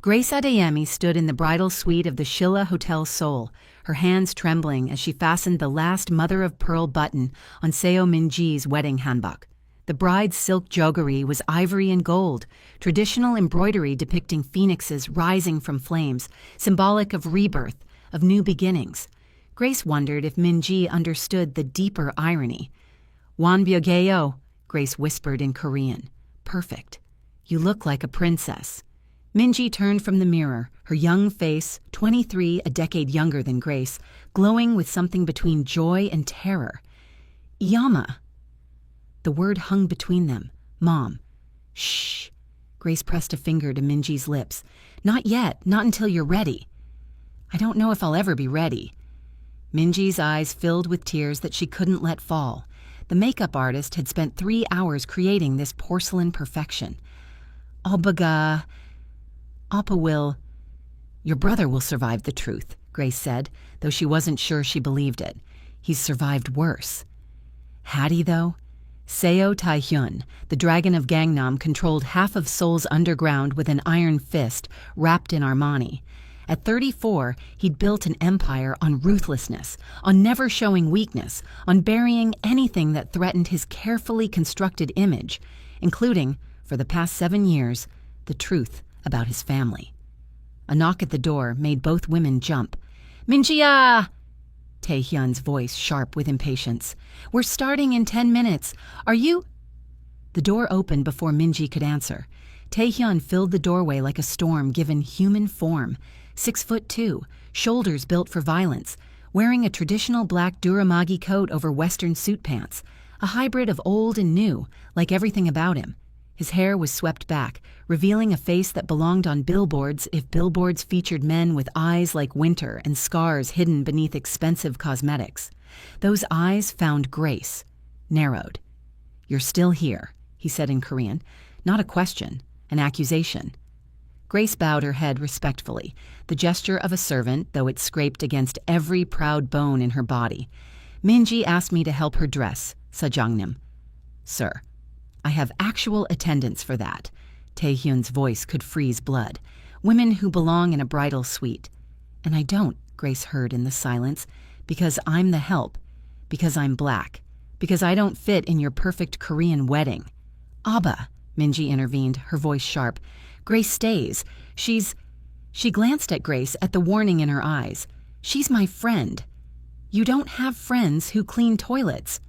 Grace Adeyemi stood in the bridal suite of the Shilla Hotel Seoul, her hands trembling as she fastened the last mother-of-pearl button on Seo Min-ji's wedding hanbok. The bride's silk joggery was ivory and gold, traditional embroidery depicting phoenixes rising from flames, symbolic of rebirth, of new beginnings. Grace wondered if Min-ji understood the deeper irony. "Wanbyeogeo," Grace whispered in Korean. "Perfect. You look like a princess." Min-ji turned from the mirror, her young face, 23, a decade younger than Grace, glowing with something between joy and terror. "Yama." The word hung between them. "Mom." "Shh." Grace pressed a finger to Min-ji's lips. "Not yet, not until you're ready." "I don't know if I'll ever be ready." Min-ji's eyes filled with tears that she couldn't let fall. The makeup artist had spent 3 hours creating this porcelain perfection. Appa will. "Your brother will survive the truth," Grace said, though she wasn't sure she believed it. "He's survived worse." Had he, though? Seo Tae-hyun, the dragon of Gangnam, controlled half of Seoul's underground with an iron fist wrapped in Armani. At 34, he'd built an empire on ruthlessness, on never showing weakness, on burying anything that threatened his carefully constructed image, including, for the past 7 years, the truth about his family. A knock at the door made both women jump. "Min-ji-ah!" Tae-hyun's voice sharp with impatience. "We're starting in 10 minutes. Are you—" The door opened before Min-ji could answer. Tae-hyun filled the doorway like a storm given human form. 6'2", shoulders built for violence, wearing a traditional black duramagi coat over Western suit pants, a hybrid of old and new, like everything about him. His hair was swept back, revealing a face that belonged on billboards if billboards featured men with eyes like winter and scars hidden beneath expensive cosmetics. Those eyes found Grace, narrowed. "You're still here," he said in Korean. Not a question, an accusation. Grace bowed her head respectfully, the gesture of a servant, though it scraped against every proud bone in her body. "Min-ji asked me to help her dress," Sajangnim. "Sir, I have actual attendance for that." Tae-hyun's voice could freeze blood. "Women who belong in a bridal suite. And I don't," Grace heard in the silence, "because I'm the help, because I'm black, because I don't fit in your perfect Korean wedding." "Abba," Min-ji intervened, her voice sharp. "Grace stays. She glanced at Grace at the warning in her eyes. "She's my friend." "You don't have friends who clean toilets."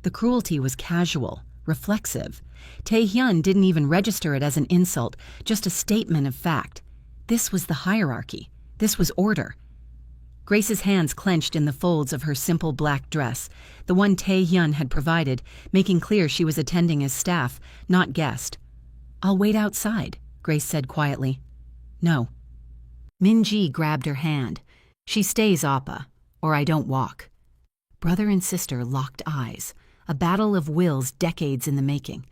The cruelty was casual, reflexive. Tae-hyun didn't even register it as an insult, just a statement of fact. This was the hierarchy. This was order. Grace's hands clenched in the folds of her simple black dress, the one Tae-hyun had provided, making clear she was attending as staff, not guest. "I'll wait outside," Grace said quietly. "No." Min-ji grabbed her hand. "She stays, Appa, or I don't walk." Brother and sister locked eyes, a battle of wills decades in the making.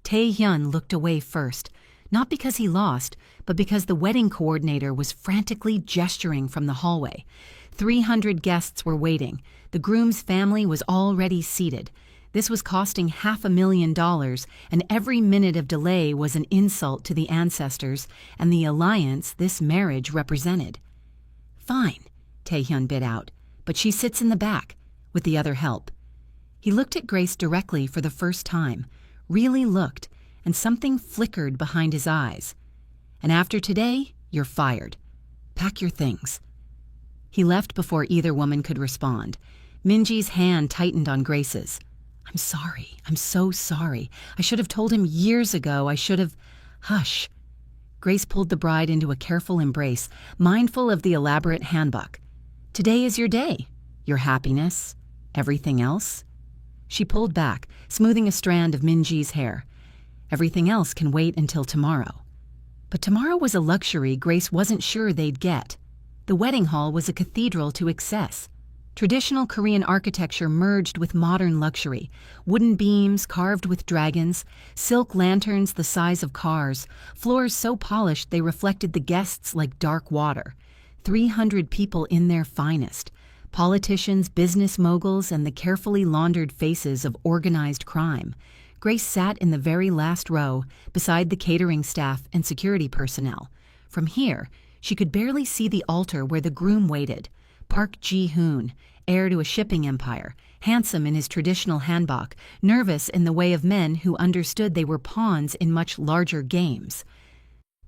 Tae-hyun looked away first, not because he lost, but because the wedding coordinator was frantically gesturing from the hallway. 300 guests were waiting. The groom's family was already seated. This was costing $500,000, and every minute of delay was an insult to the ancestors and the alliance this marriage represented. "Fine," Tae-hyun bit out, "but she sits in the back, with the other help." He looked at Grace directly for the first time, really looked, and something flickered behind his eyes. "And after today, you're fired. Pack your things." He left before either woman could respond. Min-ji's hand tightened on Grace's. "I'm sorry. I'm so sorry. I should have told him years ago. I should have—" "Hush." Grace pulled the bride into a careful embrace, mindful of the elaborate hanbok. "Today is your day. Your happiness. Everything else." She pulled back, smoothing a strand of Min-ji's hair. "Everything else can wait until tomorrow." But tomorrow was a luxury Grace wasn't sure they'd get. The wedding hall was a cathedral to excess. Traditional Korean architecture merged with modern luxury, wooden beams carved with dragons, silk lanterns the size of cars, floors so polished they reflected the guests like dark water. 300 people in their finest. Politicians, business moguls, and the carefully laundered faces of organized crime. Grace sat in the very last row, beside the catering staff and security personnel. From here, she could barely see the altar where the groom waited, Park Ji-hoon, heir to a shipping empire, handsome in his traditional hanbok, nervous in the way of men who understood they were pawns in much larger games.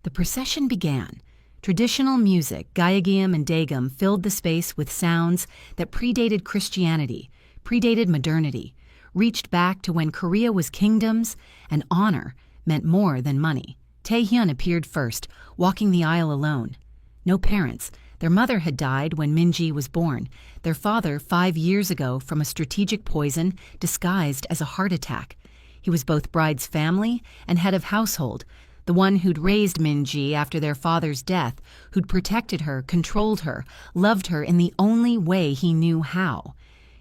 The procession began. Traditional music, gyeogyum and daegum, filled the space with sounds that predated Christianity, predated modernity, reached back to when Korea was kingdoms and honor meant more than money. Taehyun appeared first, walking the aisle alone. No parents. Their mother had died when Minji was born, their father 5 years ago from a strategic poison disguised as a heart attack. He was both bride's family and head of household, the one who'd raised Minji after their father's death, who'd protected her, controlled her, loved her in the only way he knew how.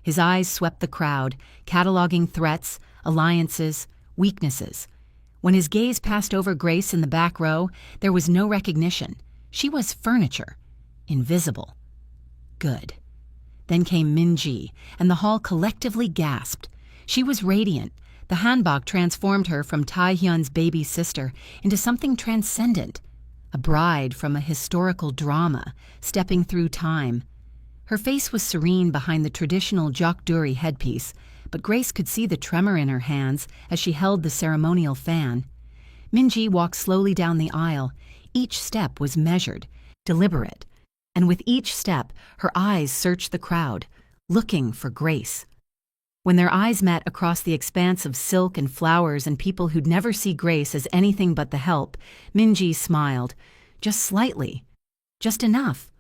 His eyes swept the crowd, cataloging threats, alliances, weaknesses. When his gaze passed over Grace in the back row, there was no recognition. She was furniture. Invisible. Good. Then came Minji, and the hall collectively gasped. She was radiant. The hanbok transformed her from Taehyun's baby sister into something transcendent, a bride from a historical drama, stepping through time. Her face was serene behind the traditional jokduri headpiece, but Grace could see the tremor in her hands as she held the ceremonial fan. Minji walked slowly down the aisle. Each step was measured, deliberate, and with each step, her eyes searched the crowd, looking for Grace. When their eyes met across the expanse of silk and flowers and people who'd never see Grace as anything but the help, Minji smiled, just slightly, just enough.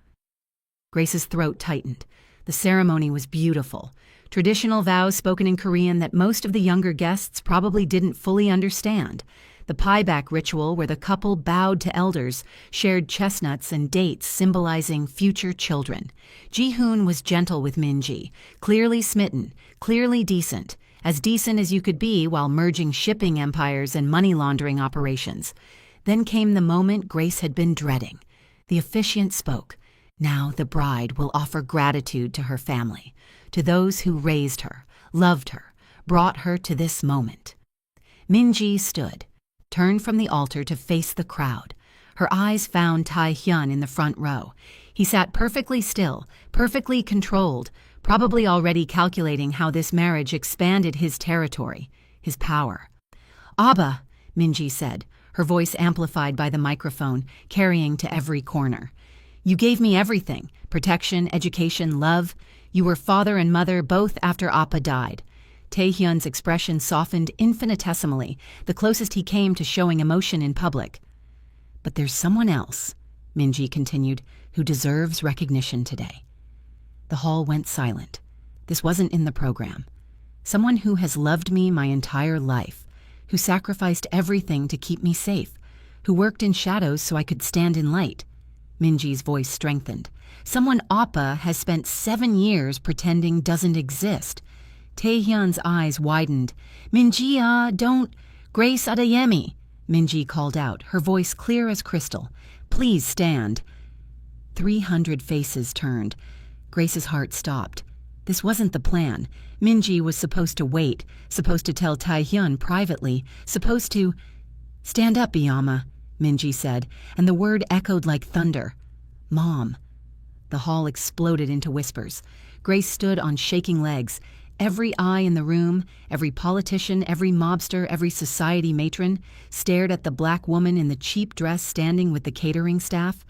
Grace's throat tightened. The ceremony was beautiful. Traditional vows spoken in Korean that most of the younger guests probably didn't fully understand. The pieback ritual where the couple bowed to elders, shared chestnuts and dates symbolizing future children. Ji-hoon was gentle with Minji, clearly smitten, clearly decent, as decent as you could be while merging shipping empires and money laundering operations. Then came the moment Grace had been dreading. The officiant spoke. Now the bride will offer gratitude to her family, to those who raised her, loved her, brought her to this moment. Minji stood, turned from the altar to face the crowd. Her eyes found Taehyun in the front row. He sat perfectly still, perfectly controlled, probably already calculating how this marriage expanded his territory, his power. "Abba," Minji said, her voice amplified by the microphone, carrying to every corner. "You gave me everything, protection, education, love. You were father and mother both after Appa died." Taehyun's expression softened infinitesimally, the closest he came to showing emotion in public. "But there's someone else," Minji continued, "who deserves recognition today." The hall went silent. This wasn't in the program. Someone who has loved me my entire life, who sacrificed everything to keep me safe, who worked in shadows so I could stand in light. Minji's voice strengthened. Someone Appa has spent 7 years pretending doesn't exist. Taehyun's eyes widened. "Minji, don't—" "Grace Adeyemi," Minji called out, her voice clear as crystal. "Please stand." 300 faces turned. Grace's heart stopped. This wasn't the plan. Minji was supposed to wait, supposed to tell Taehyun privately, supposed to— "Stand up, Iyama," Minji said, and the word echoed like thunder. "Mom." The hall exploded into whispers. Grace stood on shaking legs. Every eye in the room, every politician, every mobster, every society matron, stared at the black woman in the cheap dress standing with the catering staff.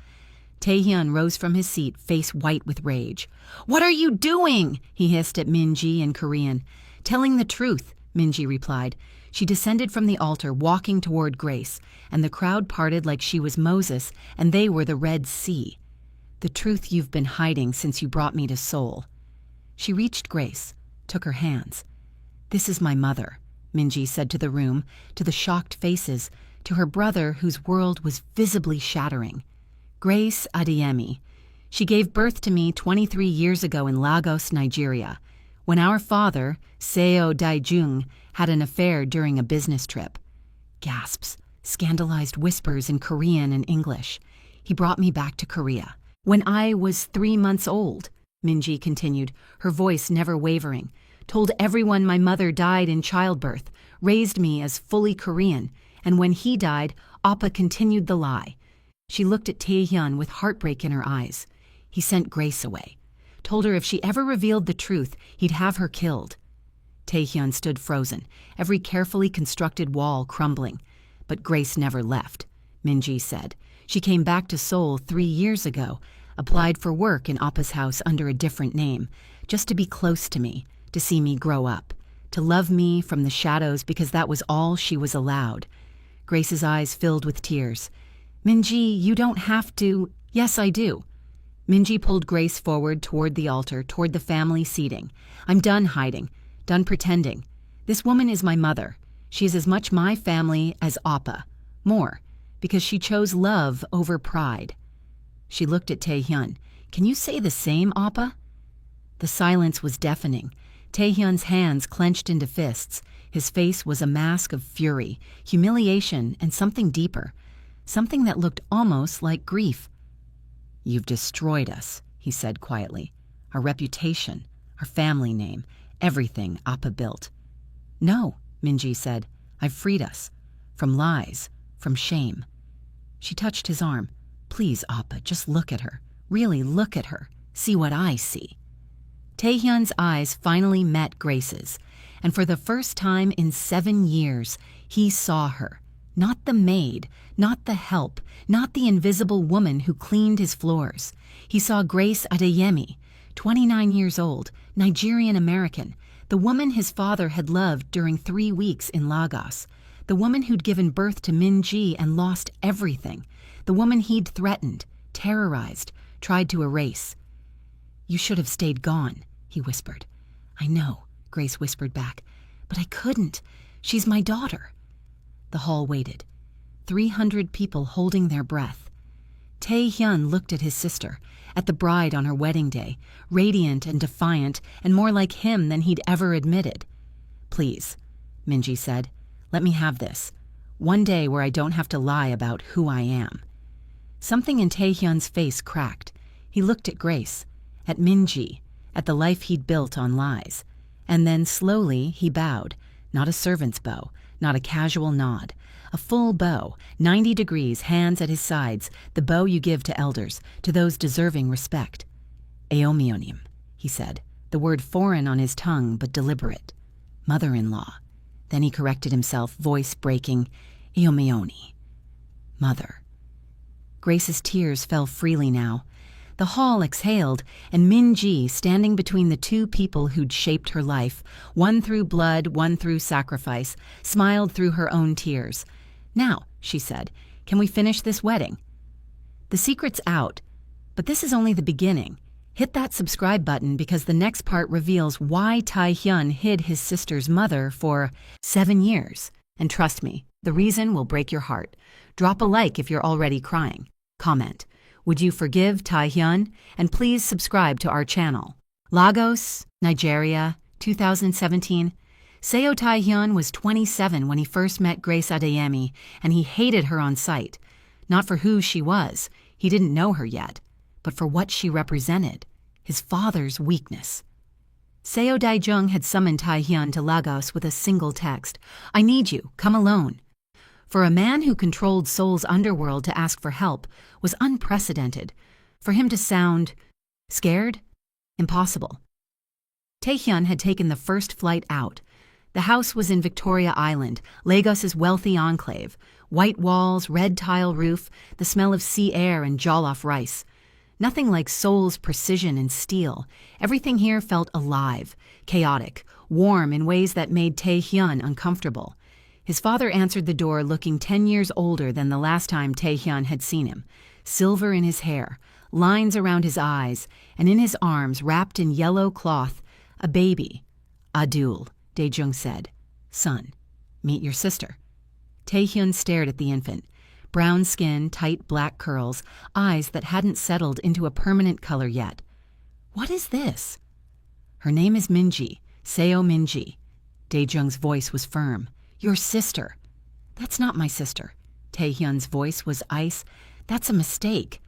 Taehyun rose from his seat, face white with rage. "What are you doing?" he hissed at Minji in Korean. "Telling the truth," Minji replied. She descended from the altar, walking toward Grace, and the crowd parted like she was Moses, and they were the Red Sea. "The truth you've been hiding since you brought me to Seoul." She reached Grace, took her hands. "This is my mother," Minji said to the room, to the shocked faces, to her brother whose world was visibly shattering. "Grace Adeyemi. She gave birth to me 23 years ago in Lagos, Nigeria, when our father, Seo Daijung, had an affair during a business trip." Gasps, scandalized whispers in Korean and English. "He brought me back to Korea. When I was 3 months old," Minji continued, her voice never wavering, "told everyone my mother died in childbirth, raised me as fully Korean, and when he died, Appa continued the lie. She looked at Taehyun with heartbreak in her eyes. He sent Grace away. Told her if she ever revealed the truth, he'd have her killed. Taehyun stood frozen, every carefully constructed wall crumbling. But Grace never left, Minji said. She came back to Seoul 3 years ago, applied for work in Appa's house under a different name, just to be close to me, to see me grow up, to love me from the shadows because that was all she was allowed. Grace's eyes filled with tears. Minji, you don't have to. Yes, I do. Minji pulled Grace forward toward the altar, toward the family seating. I'm done hiding, done pretending. This woman is my mother. She is as much my family as Appa. More, because she chose love over pride. She looked at Taehyun. Can you say the same, Appa? The silence was deafening. Taehyun's hands clenched into fists. His face was a mask of fury, humiliation, and something deeper. Something that looked almost like grief. You've destroyed us, he said quietly. Our reputation, our family name, everything Appa built. No, Minji said. I've freed us. From lies, from shame. She touched his arm. Please, Appa, just look at her. Really look at her. See what I see. Taehyun's eyes finally met Grace's, and for the first time in 7 years, he saw her. Not the maid, not the help, not the invisible woman who cleaned his floors. He saw Grace Adeyemi, 29 years old, Nigerian-American, the woman his father had loved during 3 weeks in Lagos, the woman who'd given birth to Minji and lost everything, the woman he'd threatened, terrorized, tried to erase. You should have stayed gone, he whispered. I know, Grace whispered back, but I couldn't. She's my daughter. The hall waited. 300 people holding their breath. Taehyun looked at his sister, at the bride on her wedding day, radiant and defiant and more like him than he'd ever admitted. Please, Minji said, let me have this. One day where I don't have to lie about who I am. Something in Taehyun's face cracked. He looked at Grace, at Minji, at the life he'd built on lies. And then slowly he bowed, not a servant's bow, not a casual nod. A full bow, 90 degrees, hands at his sides, the bow you give to elders, to those deserving respect. Eomionim, he said, the word foreign on his tongue but deliberate. Mother-in-law. Then he corrected himself, voice breaking. Eomioni. Mother. Grace's tears fell freely now. The hall exhaled, and Minji, standing between the 2 people who'd shaped her life, one through blood, one through sacrifice, smiled through her own tears. Now, she said, can we finish this wedding? The secret's out, but this is only the beginning. Hit that subscribe button because the next part reveals why Taehyun hid his sister's mother for 7 years. And trust me, the reason will break your heart. Drop a like if you're already crying. Comment. Would you forgive Taehyun? And please subscribe to our channel. Lagos, Nigeria, 2017. Seo Taehyun was 27 when he first met Grace Adeyemi, and he hated her on sight. Not for who she was, he didn't know her yet, but for what she represented, his father's weakness. Seo Daijung had summoned Taehyun to Lagos with a single text, I need you, come alone. For a man who controlled Seoul's underworld to ask for help was unprecedented. For him to sound scared? Impossible. Taehyun had taken the first flight out. The house was in Victoria Island, Lagos's wealthy enclave. White walls, red tile roof, the smell of sea air and jollof rice. Nothing like Seoul's precision and steel. Everything here felt alive, chaotic, warm in ways that made Taehyun uncomfortable. His father answered the door looking 10 years older than the last time Taehyun had seen him. Silver in his hair, lines around his eyes, and in his arms, wrapped in yellow cloth, a baby. Adul, Daejung said. Son, meet your sister. Taehyun stared at the infant. Brown skin, tight black curls, eyes that hadn't settled into a permanent color yet. What is this? Her name is Minji, Seo Minji. Daejung's voice was firm. Your sister. That's not my sister. Taehyun's voice was ice. That's a mistake.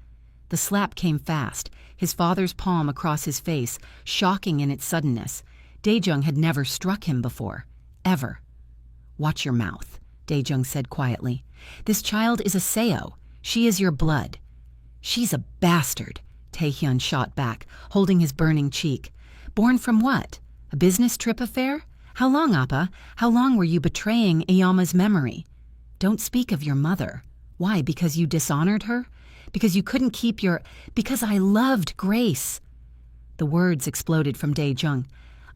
The slap came fast, his father's palm across his face, shocking in its suddenness. Daejung had never struck him before. Ever. Watch your mouth, Daejung said quietly. This child is a Seo. She is your blood." "She's a bastard," Taehyun shot back, holding his burning cheek. "Born from what? A business trip affair? How long, Appa? How long were you betraying Iyama's memory? Don't speak of your mother. Why, because you dishonored her? Because you couldn't keep your... Because I loved Grace." The words exploded from Dae-jung.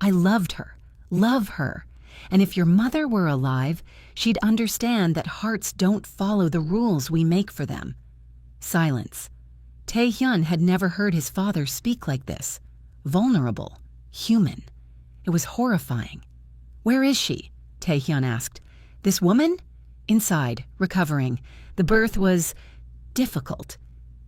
"I loved her. Love her. And if your mother were alive, she'd understand that hearts don't follow the rules we make for them." Silence. Taehyun had never heard his father speak like this. Vulnerable. Human. It was horrifying. "Where is she?" Taehyun asked. "This woman?" "Inside, recovering. The birth was difficult."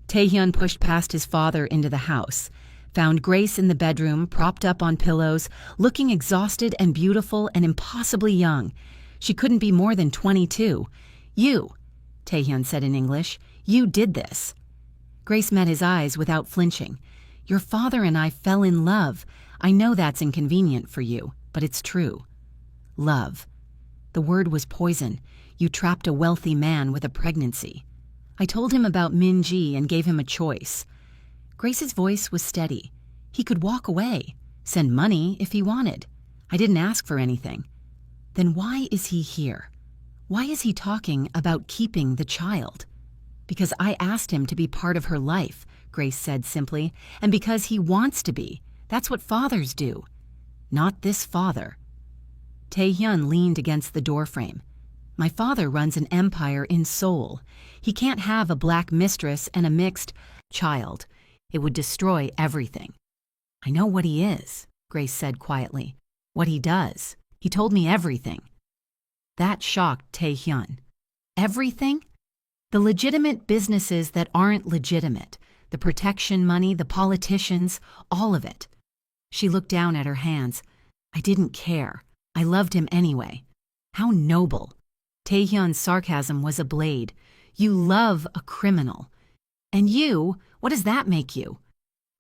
Taehyun pushed past his father into the house, found Grace in the bedroom, propped up on pillows, looking exhausted and beautiful and impossibly young. She couldn't be more than 22. "You," Taehyun said in English, "you did this." Grace met his eyes without flinching. "Your father and I fell in love. I know that's inconvenient for you, but it's true." Love. The word was poison. You trapped a wealthy man with a pregnancy. "I told him about Min-ji and gave him a choice." Grace's voice was steady. "He could walk away, send money if he wanted. I didn't ask for anything." "Then why is he here? Why is he talking about keeping the child?" "Because I asked him to be part of her life," Grace said simply, "and because he wants to be. That's what fathers do." "Not this father." Taehyun leaned against the doorframe. "My father runs an empire in Seoul. He can't have a black mistress and a mixed child. It would destroy everything." "I know what he is," Grace said quietly. "What he does. He told me everything." That shocked Taehyun. Everything? The legitimate businesses that aren't legitimate, the protection money, the politicians, all of it. She looked down at her hands. "I didn't care. I loved him anyway." How noble. Taehyun's sarcasm was a blade. "You love a criminal. And you, what does that make you?"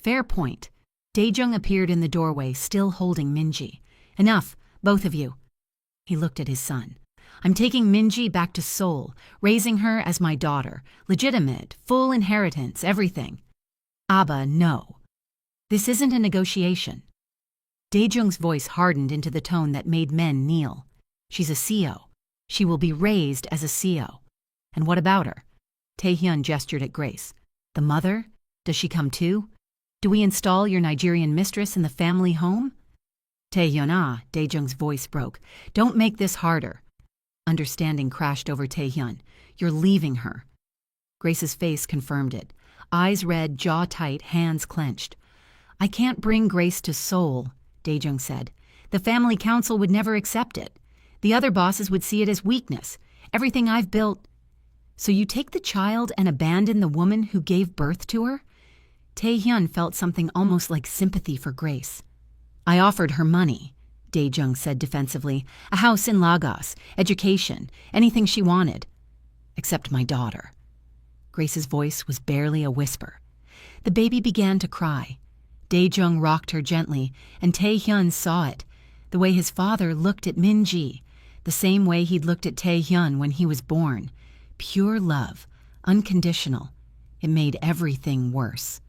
"Fair point." Dae-jung appeared in the doorway, still holding Min-ji. "Enough, both of you." He looked at his son. "I'm taking Min-ji back to Seoul, raising her as my daughter. Legitimate, full inheritance, everything." "Abba, no. This isn't a negotiation." Dae-jung's voice hardened into the tone that made men kneel. "She's a CO. She will be raised as a CO. And what about her?" Taehyun gestured at Grace. "The mother? Does she come too? Do we install your Nigerian mistress in the family home?" "Taehyun, Dae-jung's voice broke. "Don't make this harder." Understanding crashed over Taehyun. "You're leaving her." Grace's face confirmed it. Eyes red, jaw tight, hands clenched. "I can't bring Grace to Seoul," Dae-jung said. "The family council would never accept it. The other bosses would see it as weakness. Everything I've built." "So you take the child and abandon the woman who gave birth to her?" Taehyun felt something almost like sympathy for Grace. "I offered her money," Dae-jung said defensively. "A house in Lagos, education, anything she wanted. Except my daughter." Grace's voice was barely a whisper. The baby began to cry. Dae-jung rocked her gently, and Taehyun saw it, the way his father looked at Min-ji, the same way he'd looked at Taehyun when he was born. Pure love, unconditional. It made everything worse.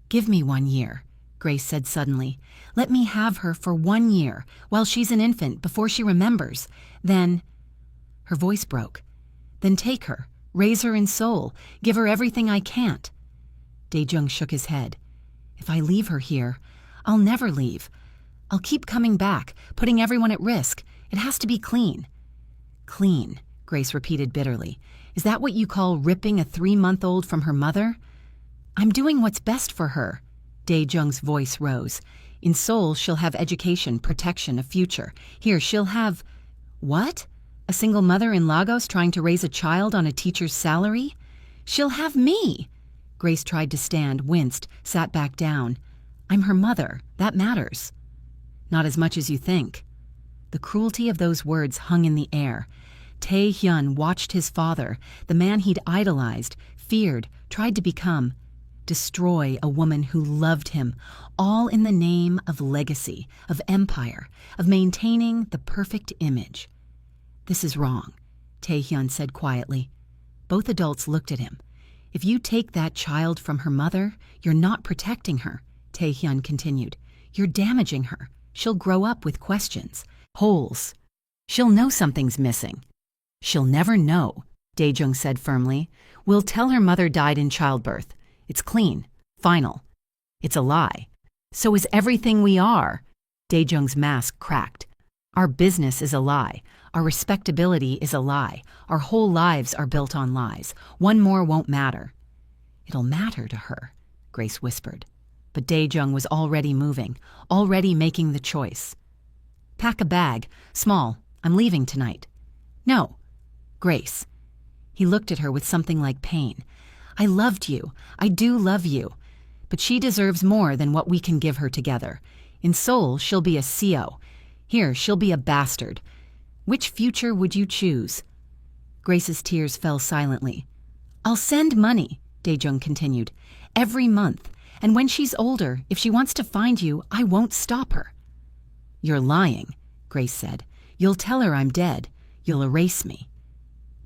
"Give me 1 year," Grace said suddenly. "Let me have her for 1 year, while she's an infant, before she remembers. Then—" Her voice broke. "Then take her, raise her in Seoul, give her everything I can't." Dae-jung shook his head. "If I leave her here, I'll never leave. I'll keep coming back, putting everyone at risk. It has to be clean." "Clean," Grace repeated bitterly. "Is that what you call ripping a 3-month-old from her mother?" "I'm doing what's best for her." Dae-jung's voice rose. "In Seoul, she'll have education, protection, a future. Here, she'll have—" "What? A single mother in Lagos trying to raise a child on a teacher's salary?" "She'll have me!" Grace tried to stand, winced, sat back down. "I'm her mother. That matters." "Not as much as you think." The cruelty of those words hung in the air. Tae-hyun watched his father, the man he'd idolized, feared, tried to become, destroy a woman who loved him, all in the name of legacy, of empire, of maintaining the perfect image. "This is wrong," Tae-hyun said quietly. Both adults looked at him. If you take that child from her mother, you're not protecting her, Tae-hyun continued. You're damaging her. She'll grow up with questions, holes. She'll know something's missing. She'll never know, Dae-jung said firmly. We'll tell her mother died in childbirth. It's clean, final. It's a lie. So is everything we are. Dae-jung's mask cracked. Our business is a lie. Our respectability is a lie. Our whole lives are built on lies. One more won't matter. It'll matter to her, Grace whispered. But Dae-jung was already moving, already making the choice. Pack a bag, small. I'm leaving tonight. No, Grace. He looked at her with something like pain. I loved you. I do love you. But she deserves more than what we can give her together. In Seoul, she'll be a CO. Here, she'll be a bastard. Which future would you choose? Grace's tears fell silently. I'll send money, Dae-jung continued, every month. And when she's older, if she wants to find you, I won't stop her. You're lying, Grace said. You'll tell her I'm dead. You'll erase me.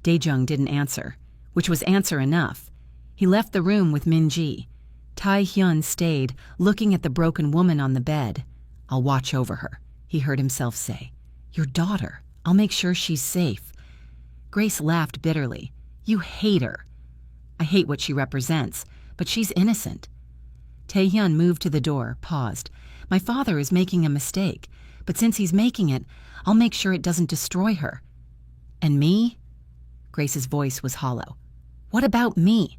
Dae-jung didn't answer, which was answer enough. He left the room with Min-ji. Tae-hyun stayed, looking at the broken woman on the bed. I'll watch over her, he heard himself say. Your daughter. I'll make sure she's safe. Grace laughed bitterly. You hate her. I hate what she represents, but she's innocent. Tae-hyun moved to the door, paused. My father is making a mistake, but since he's making it, I'll make sure it doesn't destroy her. And me? Grace's voice was hollow. What about me?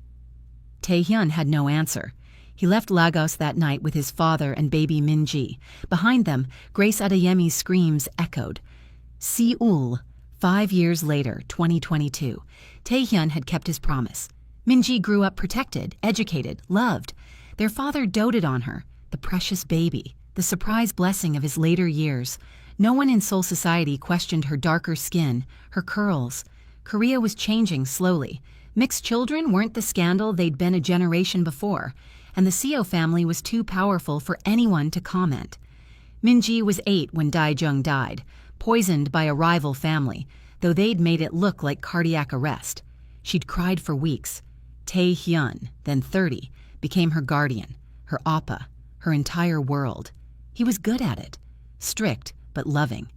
Tae-hyun had no answer. He left Lagos that night with his father and baby Min-ji. Behind them, Grace Adeyemi's screams echoed. Seoul. 5 years later, 2022. Tae-hyun had kept his promise. Min-ji grew up protected, educated, loved. Their father doted on her, the precious baby, the surprise blessing of his later years. No one in Seoul society questioned her darker skin, her curls. Korea was changing slowly. Mixed children weren't the scandal they'd been a generation before, and the Seo family was too powerful for anyone to comment. Min-ji was 8 when Dae-jung died, poisoned by a rival family, though they'd made it look like cardiac arrest. She'd cried for weeks. Tae-hyun, then 30, became her guardian, her appa, her entire world. He was good at it, strict but loving.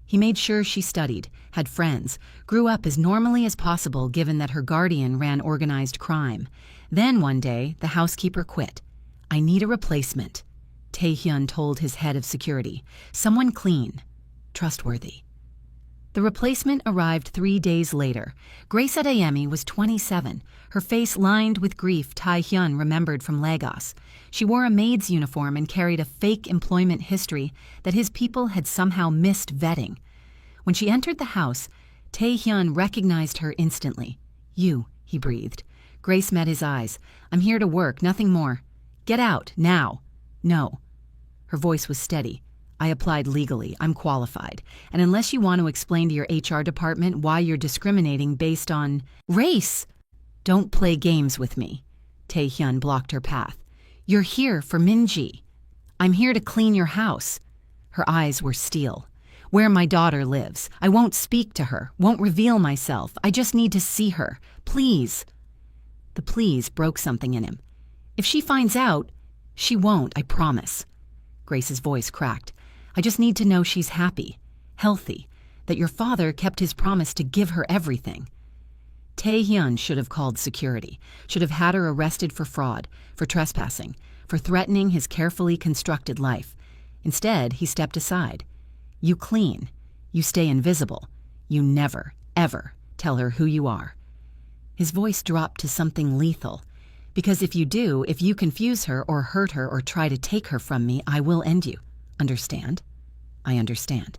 He made sure she studied, had friends, grew up as normally as possible given that her guardian ran organized crime. Then one day, the housekeeper quit. I need a replacement, Tae-hyun told his head of security. Someone clean, trustworthy. The replacement arrived 3 days later. Grace Adeyemi was 27, her face lined with grief Tae-hyun remembered from Lagos. She wore a maid's uniform and carried a fake employment history that his people had somehow missed vetting. When she entered the house, Tae-hyun recognized her instantly. You, he breathed. Grace met his eyes. I'm here to work, nothing more. Get out, now. No. Her voice was steady. I applied legally. I'm qualified. And unless you want to explain to your HR department why you're discriminating based on race, don't play games with me. Tae-hyun blocked her path. You're here for Min-ji. I'm here to clean your house. Her eyes were steel. Where my daughter lives. I won't speak to her, won't reveal myself. I just need to see her. Please. The please broke something in him. If she finds out, she won't, I promise. Grace's voice cracked. I just need to know she's happy, healthy, that your father kept his promise to give her everything. Tae-hyun should have called security, should have had her arrested for fraud, for trespassing, for threatening his carefully constructed life. Instead, he stepped aside. You clean. You stay invisible. You never, ever tell her who you are. His voice dropped to something lethal. Because if you do, if you confuse her or hurt her or try to take her from me, I will end you. Understand? I understand.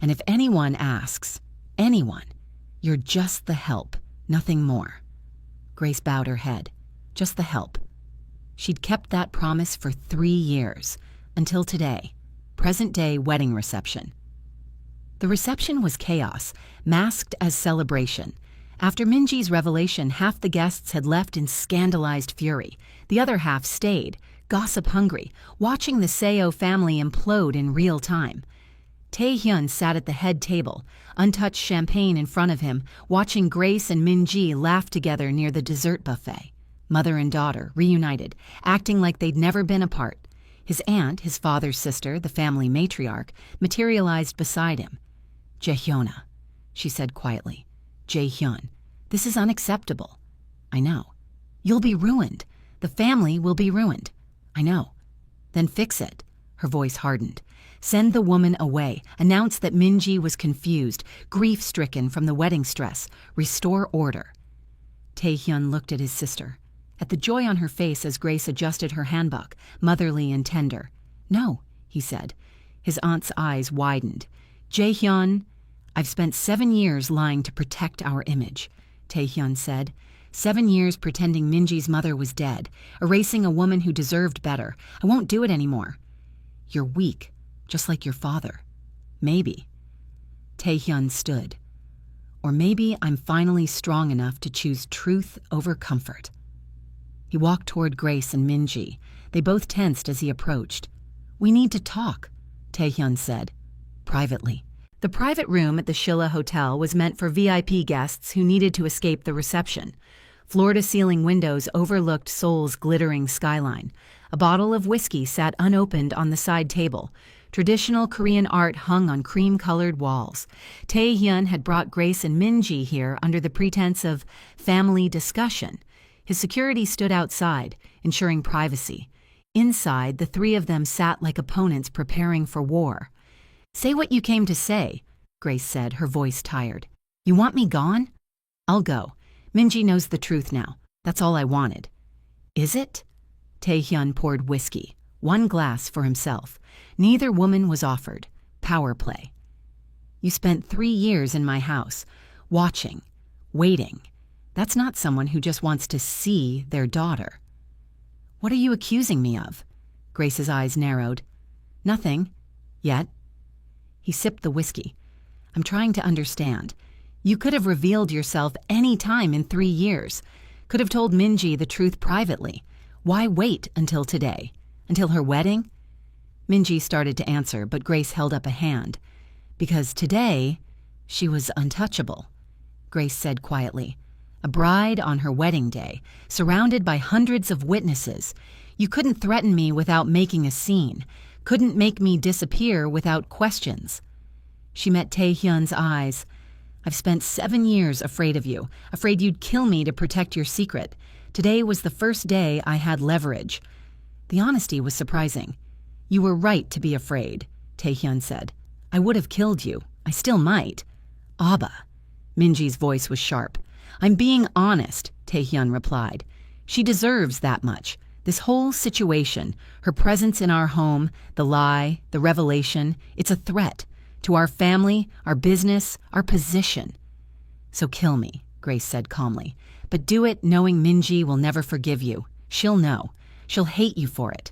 And if anyone asks, anyone, you're just the help, nothing more. Grace bowed her head. Just the help. She'd kept that promise for 3 years, until today, present-day wedding reception. The reception was chaos, masked as celebration. After Min-ji's revelation, half the guests had left in scandalized fury. The other half stayed, gossip-hungry, watching the Seo family implode in real time. Tae-hyun sat at the head table, untouched champagne in front of him, watching Grace and Min-ji laugh together near the dessert buffet. mother and daughter, reunited, acting like they'd never been apart. His aunt, his father's sister, the family matriarch, materialized beside him. "Jae-hyuna," she said quietly. "Jae-hyun, this is unacceptable." "I know." "You'll be ruined. The family will be ruined." "I know." "Then fix it." Her voice hardened. "Send the woman away. Announce that Minji was confused, grief-stricken from the wedding stress. Restore order." Tae-hyun looked at his sister, at the joy on her face as Grace adjusted her hanbok, motherly and tender. "No," he said. His aunt's eyes widened. "Jae-hyun, I've spent 7 years lying to protect our image," Tae-hyun said. 7 years pretending Minji's mother was dead, erasing a woman who deserved better. I won't do it anymore." "You're weak, just like your father." "Maybe." Tae-hyun stood. "Or maybe I'm finally strong enough to choose truth over comfort." He walked toward Grace and Minji. They both tensed as he approached. "We need to talk," Tae-hyun said. "Privately." The private room at the Shilla Hotel was meant for VIP guests who needed to escape the reception. Floor-to-ceiling windows overlooked Seoul's glittering skyline. A bottle of whiskey sat unopened on the side table. Traditional Korean art hung on cream-colored walls. Tae-hyun had brought Grace and Minji here under the pretense of family discussion. His security stood outside, ensuring privacy. Inside, the three of them sat like opponents preparing for war. "Say what you came to say," Grace said, her voice tired. "You want me gone? I'll go. Minji knows the truth now. That's all I wanted." "Is it?" Tae-hyun poured whiskey, 1 glass for himself. Neither woman was offered. Power play. "You spent 3 years in my house, watching, waiting. That's not someone who just wants to see their daughter." "What are you accusing me of?" Grace's eyes narrowed. "Nothing. Yet." He sipped the whiskey. "I'm trying to understand. You could have revealed yourself any time in 3 years. Could have told Minji the truth privately. Why wait until today? Until her wedding?" Minji started to answer, but Grace held up a hand. "Because today, she was untouchable," Grace said quietly. "A bride on her wedding day, surrounded by hundreds of witnesses. You couldn't threaten me without making a scene. Couldn't make me disappear without questions." She met Tae-hyun's eyes. "I've spent 7 years afraid of you, afraid you'd kill me to protect your secret. Today was the first day I had leverage." The honesty was surprising. "You were right to be afraid," Tae-hyun said. "I would have killed you. I still might." "Abba." Minji's voice was sharp. "I'm being honest," Tae-hyun replied. "She deserves that much. This whole situation, her presence in our home, the lie, the revelation, it's a threat. To our family, our business, our position." "So kill me," Grace said calmly. "But do it knowing Minji will never forgive you. She'll know. She'll hate you for it."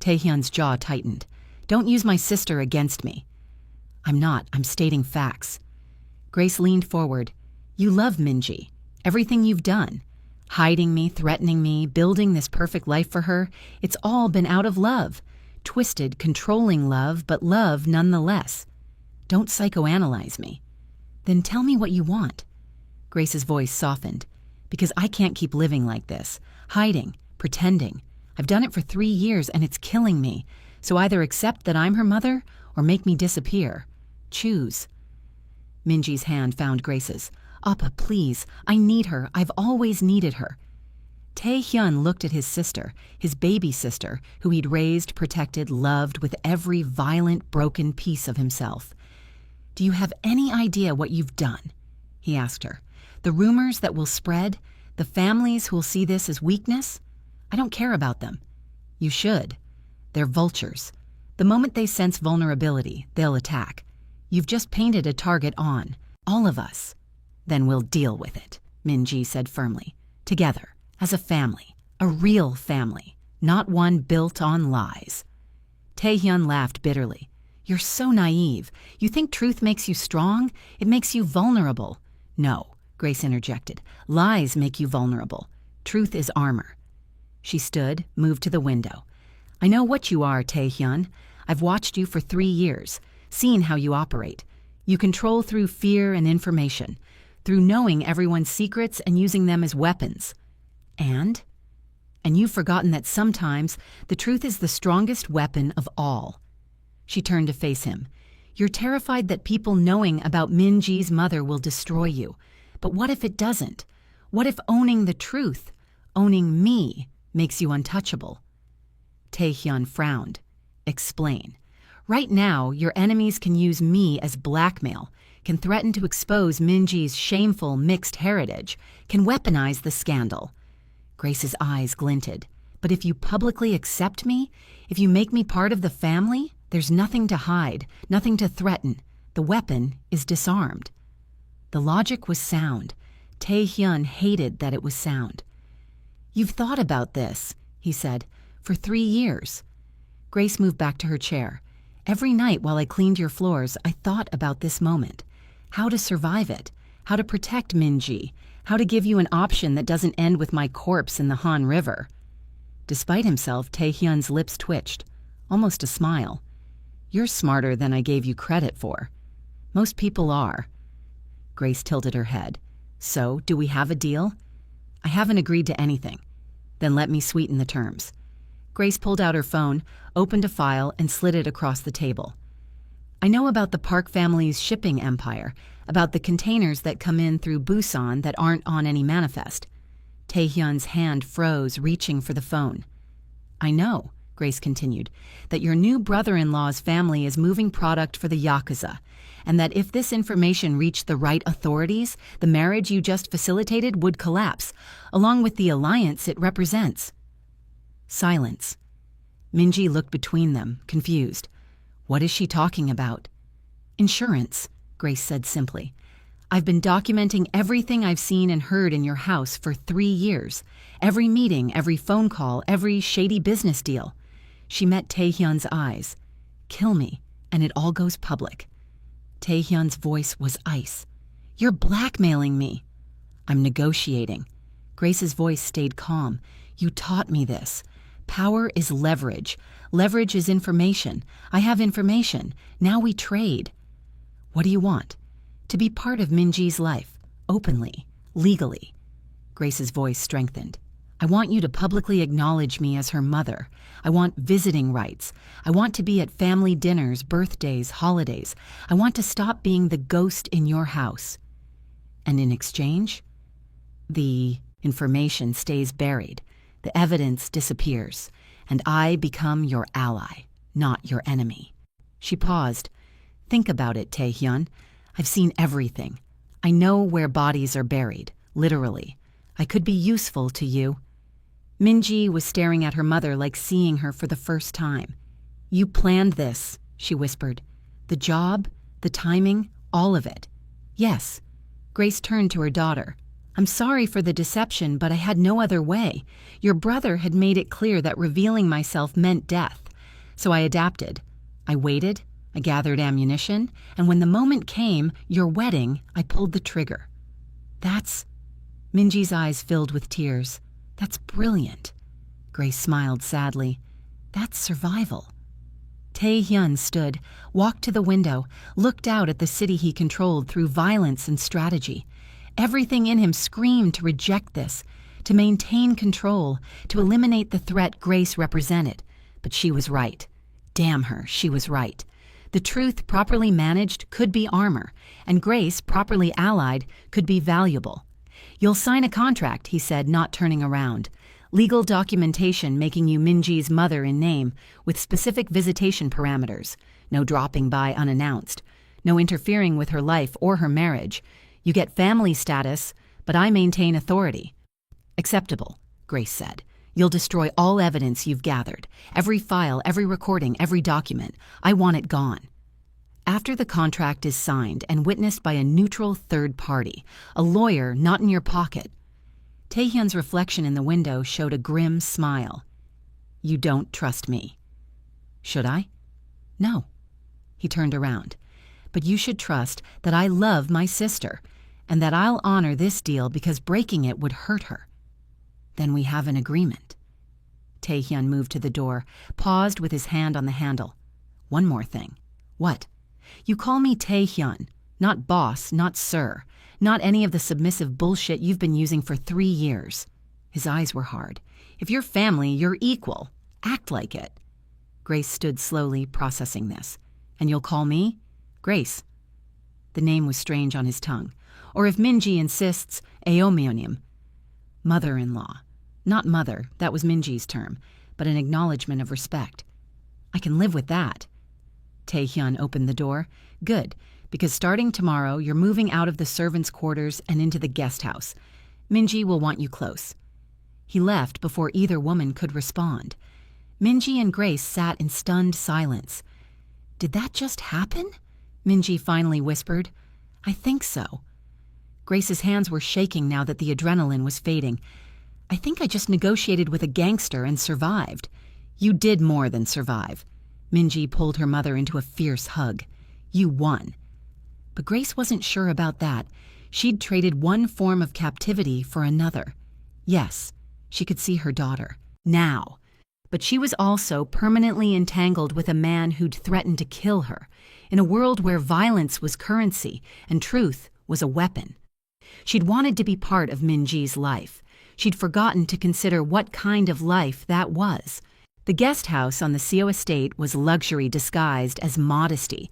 Taehyun's jaw tightened. "Don't use my sister against me." "I'm not. I'm stating facts." Grace leaned forward. "You love Minji. Everything you've done. Hiding me, threatening me, building this perfect life for her. It's all been out of love. Twisted, controlling love, but love nonetheless. Don't psychoanalyze me." "Then tell me what you want." Grace's voice softened. "Because I can't keep living like this. Hiding, pretending. I've done it for 3 years and it's killing me. So either accept that I'm her mother or make me disappear. Choose." Minji's hand found Grace's. "Appa, please. I need her. I've always needed her." Tae-hyun looked at his sister, his baby sister, who he'd raised, protected, loved with every violent, broken piece of himself. "Do you have any idea what you've done?" he asked her. "The rumors that will spread, the families who'll see this as weakness? I don't care about them." "You should. They're vultures. The moment they sense vulnerability, they'll attack. You've just painted a target on all of us." "Then we'll deal with it," Minji said firmly. "Together, as a family, a real family, not one built on lies." Tae-hyun laughed bitterly. "You're so naive. You think truth makes you strong? It makes you vulnerable." "No," Grace interjected. "Lies make you vulnerable. Truth is armor." She stood, moved to the window. "I know what you are, Tae-hyun. I've watched you for 3 years, seen how you operate. You control through fear and information, through knowing everyone's secrets and using them as weapons." "And?" And you've forgotten that sometimes the truth is the strongest weapon of all. She turned to face him. You're terrified that people knowing about Min-ji's mother will destroy you. But what if it doesn't? What if owning the truth, owning me, makes you untouchable? Taehyun frowned. Explain. Right now, your enemies can use me as blackmail, can threaten to expose Min-ji's shameful mixed heritage, can weaponize the scandal. Grace's eyes glinted. But if you publicly accept me, if you make me part of the family, there's nothing to hide, nothing to threaten. The weapon is disarmed. The logic was sound. Taehyun hated that it was sound. You've thought about this, he said, for 3 years. Grace moved back to her chair. Every night while I cleaned your floors, I thought about this moment. How to survive it, how to protect Min-ji, how to give you an option that doesn't end with my corpse in the Han River. Despite himself, Taehyun's lips twitched, almost a smile. You're smarter than I gave you credit for. Most people are. Grace tilted her head. So, do we have a deal? I haven't agreed to anything. Then let me sweeten the terms. Grace pulled out her phone, opened a file, and slid it across the table. I know about the Park family's shipping empire, about the containers that come in through Busan that aren't on any manifest. Taehyun's hand froze, reaching for the phone. I know, Grace continued, that your new brother-in-law's family is moving product for the Yakuza, and that if this information reached the right authorities, the marriage you just facilitated would collapse, along with the alliance it represents. Silence. Min-ji looked between them, confused. What is she talking about? Insurance, Grace said simply. I've been documenting everything I've seen and heard in your house for 3 years. Every meeting, every phone call, every shady business deal. She met Taehyun's eyes. Kill me, and it all goes public. Taehyun's voice was ice. You're blackmailing me. I'm negotiating. Grace's voice stayed calm. You taught me this. Power is leverage. Leverage is information. I have information. Now we trade. What do you want? To be part of Min-ji's life, openly, legally. Grace's voice strengthened. I want you to publicly acknowledge me as her mother. I want visiting rights. I want to be at family dinners, birthdays, holidays. I want to stop being the ghost in your house. And in exchange, the information stays buried. The evidence disappears, and I become your ally, not your enemy. She paused. Think about it, Taehyun. I've seen everything. I know where bodies are buried, literally. I could be useful to you. Min-ji was staring at her mother like seeing her for the first time. You planned this, she whispered. The job, the timing, all of it. Yes. Grace turned to her daughter. I'm sorry for the deception, but I had no other way. Your brother had made it clear that revealing myself meant death. So I adapted. I waited, I gathered ammunition, and when the moment came, your wedding, I pulled the trigger. That's... Min-ji's eyes filled with tears. That's brilliant. Grace smiled sadly. That's survival. Taehyun stood, walked to the window, looked out at the city he controlled through violence and strategy. Everything in him screamed to reject this, to maintain control, to eliminate the threat Grace represented. But she was right. Damn her, she was right. The truth properly managed could be armor, and Grace, properly allied, could be valuable. You'll sign a contract, he said, not turning around. Legal documentation making you Min-ji's mother in name, with specific visitation parameters. No dropping by unannounced. No interfering with her life or her marriage. You get family status, but I maintain authority. Acceptable, Grace said. You'll destroy all evidence you've gathered. Every file, every recording, every document. I want it gone. After the contract is signed and witnessed by a neutral third party, a lawyer not in your pocket. Taehyun's reflection in the window showed a grim smile. You don't trust me. Should I? No. He turned around. But you should trust that I love my sister, and that I'll honor this deal because breaking it would hurt her. Then we have an agreement. Taehyun moved to the door, paused with his hand on the handle. One more thing. What? You call me Taehyun, not boss, not sir, not any of the submissive bullshit you've been using for 3 years. His eyes were hard. If you're family, you're equal. Act like it. Grace stood slowly, processing this. And you'll call me? Grace. The name was strange on his tongue. Or if Minji insists, Aomyonim. Mother-in-law. Not mother, that was Minji's term, but an acknowledgement of respect. I can live with that. Taehyun opened the door. Good, because starting tomorrow, you're moving out of the servants' quarters and into the guest house. Minji will want you close. He left before either woman could respond. Minji and Grace sat in stunned silence. Did that just happen? Minji finally whispered. I think so. Grace's hands were shaking now that the adrenaline was fading. I think I just negotiated with a gangster and survived. You did more than survive. Minji pulled her mother into a fierce hug. You won. But Grace wasn't sure about that. She'd traded one form of captivity for another. Yes, she could see her daughter. Now. But she was also permanently entangled with a man who'd threatened to kill her, in a world where violence was currency and truth was a weapon. She'd wanted to be part of Minji's life. She'd forgotten to consider what kind of life that was. The guest house on the Seo estate was luxury disguised as modesty.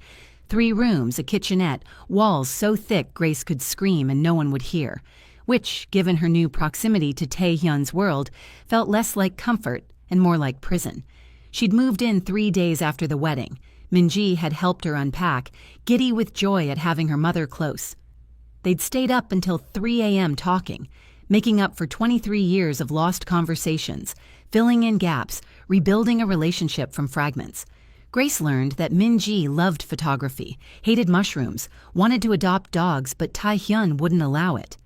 3 rooms, a kitchenette, walls so thick Grace could scream and no one would hear, which, given her new proximity to Taehyun's world, felt less like comfort and more like prison. She'd moved in 3 days after the wedding. Minji had helped her unpack, giddy with joy at having her mother close. They'd stayed up until 3 a.m. talking, making up for 23 years of lost conversations, filling in gaps, rebuilding a relationship from fragments. Grace learned that Minji loved photography, hated mushrooms, wanted to adopt dogs, but Taehyun wouldn't allow it.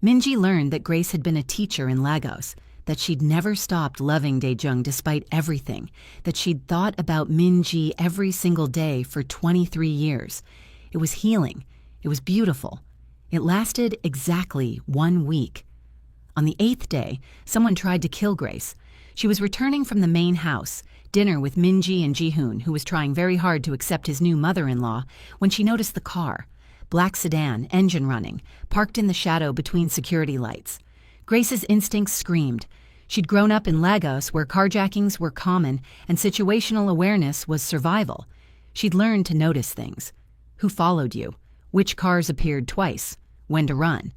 Minji learned that Grace had been a teacher in Lagos, that she'd never stopped loving Daejung despite everything, that she'd thought about Minji every single day for 23 years. It was healing. It was beautiful. It lasted exactly 1 week. On the 8th day, someone tried to kill Grace. She was returning from the main house, dinner with Minji and Jihoon, who was trying very hard to accept his new mother-in-law, when she noticed the car. Black sedan, engine running, parked in the shadow between security lights. Grace's instincts screamed. She'd grown up in Lagos where carjackings were common and situational awareness was survival. She'd learned to notice things. Who followed you? Which cars appeared twice? When to run?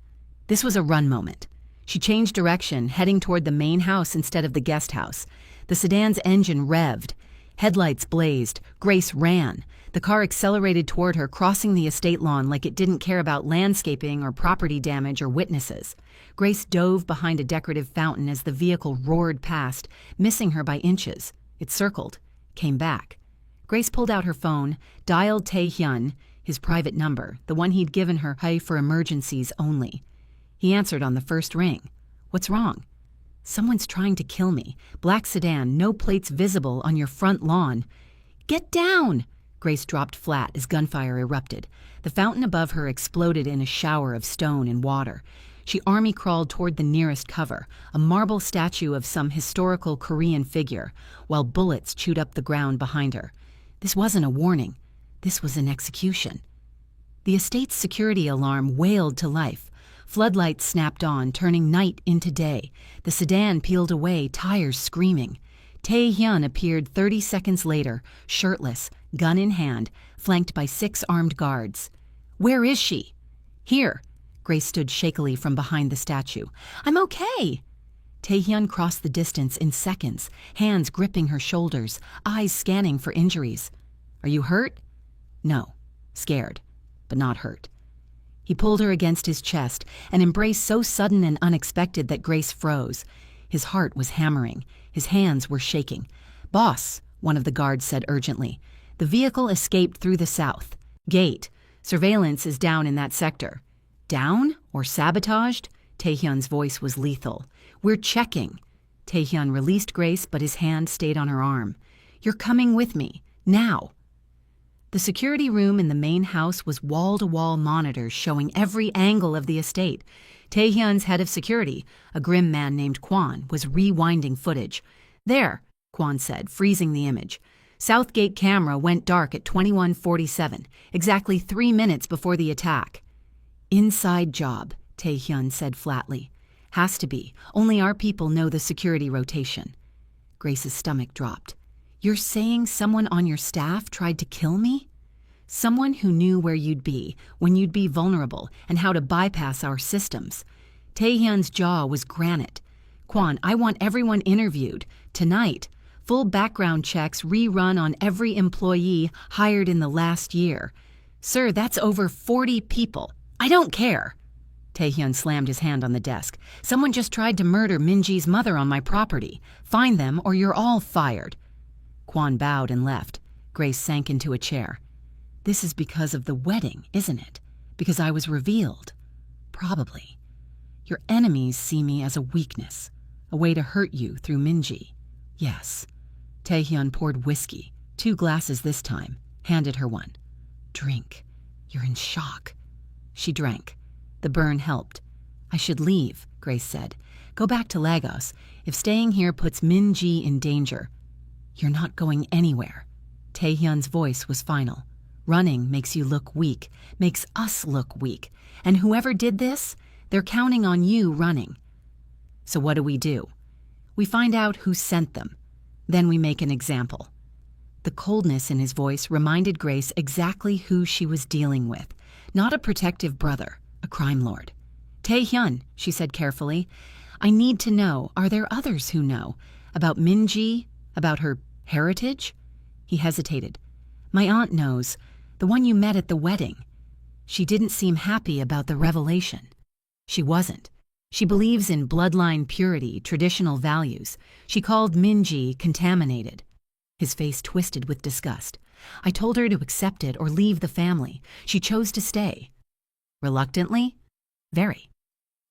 This was a run moment. She changed direction, heading toward the main house instead of the guest house. The sedan's engine revved. Headlights blazed. Grace ran. The car accelerated toward her, crossing the estate lawn like it didn't care about landscaping or property damage or witnesses. Grace dove behind a decorative fountain as the vehicle roared past, missing her by inches. It circled, came back. Grace pulled out her phone, dialed Taehyun, his private number, the one he'd given her, hey, for emergencies only. He answered on the first ring. What's wrong? Someone's trying to kill me. Black sedan, no plates visible on your front lawn. Get down! Grace dropped flat as gunfire erupted. The fountain above her exploded in a shower of stone and water. She army crawled toward the nearest cover, a marble statue of some historical Korean figure, while bullets chewed up the ground behind her. This wasn't a warning. This was an execution. The estate's security alarm wailed to life. Floodlights snapped on, turning night into day. The sedan peeled away, tires screaming. Taehyun appeared 30 seconds later, shirtless, gun in hand, flanked by 6 armed guards. Where is she? Here. Grace stood shakily from behind the statue. I'm okay. Taehyun crossed the distance in seconds, hands gripping her shoulders, eyes scanning for injuries. Are you hurt? No. Scared, but not hurt. He pulled her against his chest, an embrace so sudden and unexpected that Grace froze. His heart was hammering. His hands were shaking. Boss, one of the guards said urgently. The vehicle escaped through the south. Gate. Surveillance is down in that sector. Down or sabotaged? Taehyun's voice was lethal. We're checking. Taehyun released Grace, but his hand stayed on her arm. You're coming with me. Now. The security room in the main house was wall-to-wall monitors showing every angle of the estate. Taehyun's head of security, a grim man named Kwon, was rewinding footage. There, Kwon said, freezing the image. Southgate camera went dark at 21:47, exactly 3 minutes before the attack. Inside job, Taehyun said flatly. Has to be. Only our people know the security rotation. Grace's stomach dropped. You're saying someone on your staff tried to kill me? Someone who knew where you'd be, when you'd be vulnerable, and how to bypass our systems. Taehyun's jaw was granite. Kwon, I want everyone interviewed. Tonight. Full background checks rerun on every employee hired in the last year. Sir, that's over 40 people. I don't care. Taehyun slammed his hand on the desk. Someone just tried to murder Minji's mother on my property. Find them or you're all fired. Kwon bowed and left. Grace sank into a chair. This is because of the wedding, isn't it? Because I was revealed. Probably. Your enemies see me as a weakness, a way to hurt you through Minji. Yes. Taehyun poured whiskey, 2 glasses this time, handed her one. Drink. You're in shock. She drank. The burn helped. I should leave, Grace said. Go back to Lagos. If staying here puts Minji in danger. You're not going anywhere. Taehyun's voice was final. Running makes you look weak, makes us look weak. And whoever did this, they're counting on you running. So what do? We find out who sent them. Then we make an example. The coldness in his voice reminded Grace exactly who she was dealing with. Not a protective brother. A crime lord. Taehyun, she said carefully, I need to know, are there others who know? About Minji? About her heritage? He hesitated. My aunt knows, the one you met at the wedding. She didn't seem happy about the revelation. She wasn't. She believes in bloodline purity, traditional values. She called Minji contaminated. His face twisted with disgust. I told her to accept it or leave the family. She chose to stay. Reluctantly? Very.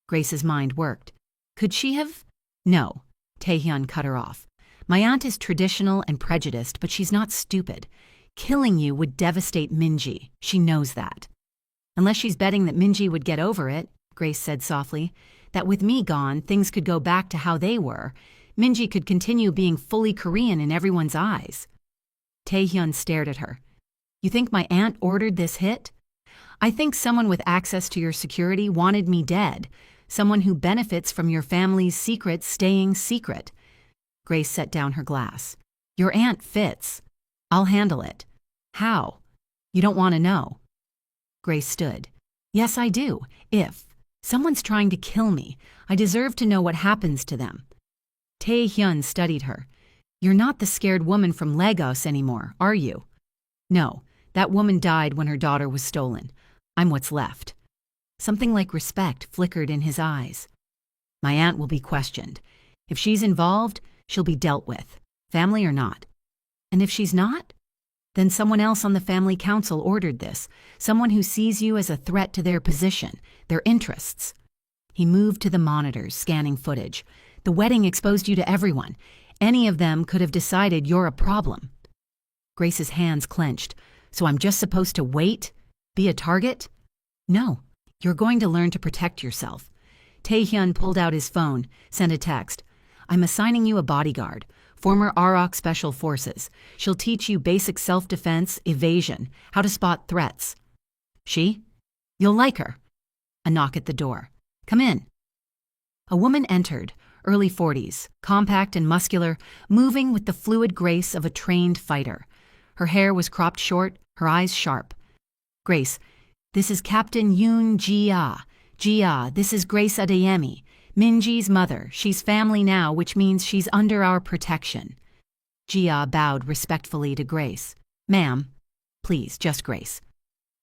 Grace's mind worked. Could she have? No. Taehyun cut her off. My aunt is traditional and prejudiced, but she's not stupid. Killing you would devastate Minji. She knows that. Unless she's betting that Minji would get over it, Grace said softly, that with me gone, things could go back to how they were. Minji could continue being fully Korean in everyone's eyes. Taehyun stared at her. You think my aunt ordered this hit? I think someone with access to your security wanted me dead, someone who benefits from your family's secret staying secret. Grace set down her glass. Your aunt fits. I'll handle it. How? You don't want to know. Grace stood. Yes, I do. If someone's trying to kill me, I deserve to know what happens to them. Taehyun studied her. You're not the scared woman from Lagos anymore, are you? No, that woman died when her daughter was stolen. I'm what's left. Something like respect flickered in his eyes. My aunt will be questioned. If she's involved, she'll be dealt with, family or not. And if she's not? Then someone else on the family council ordered this, someone who sees you as a threat to their position, their interests. He moved to the monitors, scanning footage. The wedding exposed you to everyone. Any of them could have decided you're a problem. Grace's hands clenched. So I'm just supposed to wait? Be a target? No, you're going to learn to protect yourself. Taehyun pulled out his phone, sent a text. I'm assigning you a bodyguard, former AROC Special Forces. She'll teach you basic self-defense, evasion, how to spot threats. She? You'll like her. A knock at the door. Come in. A woman entered, early 40s, compact and muscular, moving with the fluid grace of a trained fighter. Her hair was cropped short, her eyes sharp. Grace, this is Captain Yoon Ji-ah. Ji-ah, this is Grace Adeyemi, Minji's mother. She's family now, which means she's under our protection. Ji-ah bowed respectfully to Grace. Ma'am, please, just Grace.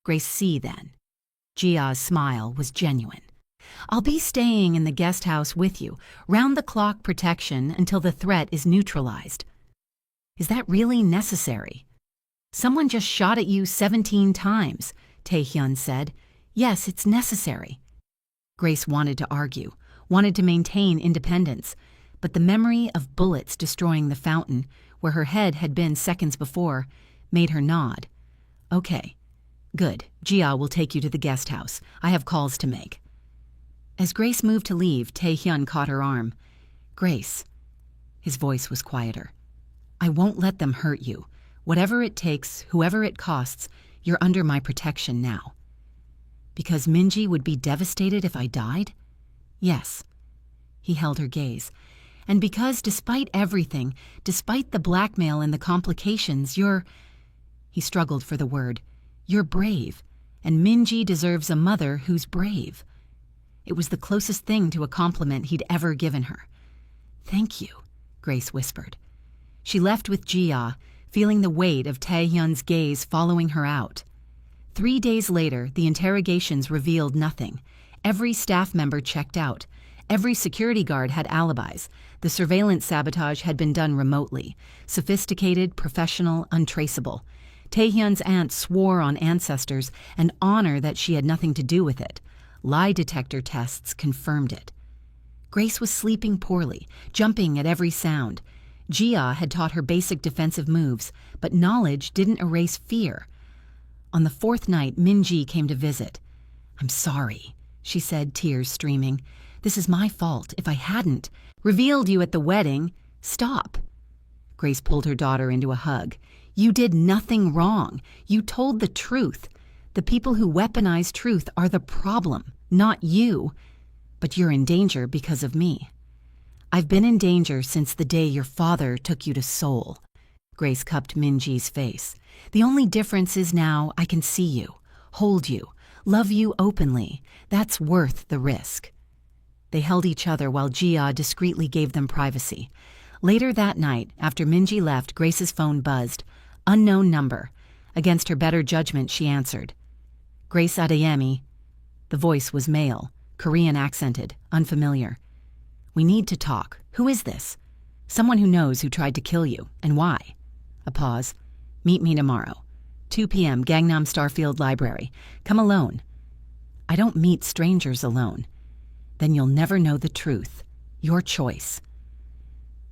Grace C. then. Ji-ah's smile was genuine. I'll be staying in the guest house with you, round-the-clock protection until the threat is neutralized. Is that really necessary? Someone just shot at you 17 times, Taehyun said. Yes, it's necessary. Grace wanted to argue, wanted to maintain independence, but the memory of bullets destroying the fountain, where her head had been seconds before, made her nod. Okay, good. Ji-ah will take you to the guest house. I have calls to make. As Grace moved to leave, Taehyun caught her arm. Grace. His voice was quieter. I won't let them hurt you. Whatever it takes, whoever it costs, you're under my protection now. Because Minji would be devastated if I died? Yes. He held her gaze. "And because despite everything, despite the blackmail and the complications, you're—" He struggled for the word. "You're brave, and Minji deserves a mother who's brave." It was the closest thing to a compliment he'd ever given her. "Thank you," Grace whispered. She left with Jia, feeling the weight of Taehyun's gaze following her out. 3 days later, the interrogations revealed nothing. Every staff member checked out. Every security guard had alibis. The surveillance sabotage had been done remotely. Sophisticated, professional, untraceable. Taehyun's aunt swore on ancestors and honor that she had nothing to do with it. Lie detector tests confirmed it. Grace was sleeping poorly, jumping at every sound. Jia had taught her basic defensive moves, but knowledge didn't erase fear. On the 4th night, Minji came to visit. "I'm sorry," she said, tears streaming. "This is my fault. If I hadn't revealed you at the wedding—" "Stop." Grace pulled her daughter into a hug. "You did nothing wrong. You told the truth. The people who weaponize truth are the problem, not you. But you're in danger because of me. I've been in danger since the day your father took you to Seoul." Grace cupped Minji's face. "The only difference is now I can see you, hold you, love you openly. That's worth the risk." They held each other while Jia discreetly gave them privacy. Later that night, after Minji left, Grace's phone buzzed. Unknown number. Against her better judgment, she answered. "Grace Adeyemi." The voice was male, Korean accented, unfamiliar. "We need to talk. Who is this?" "Someone who knows who tried to kill you, and why." A pause. "Meet me tomorrow. 2 p.m. Gangnam Starfield Library. Come alone." "I don't meet strangers alone." "Then you'll never know the truth. Your choice."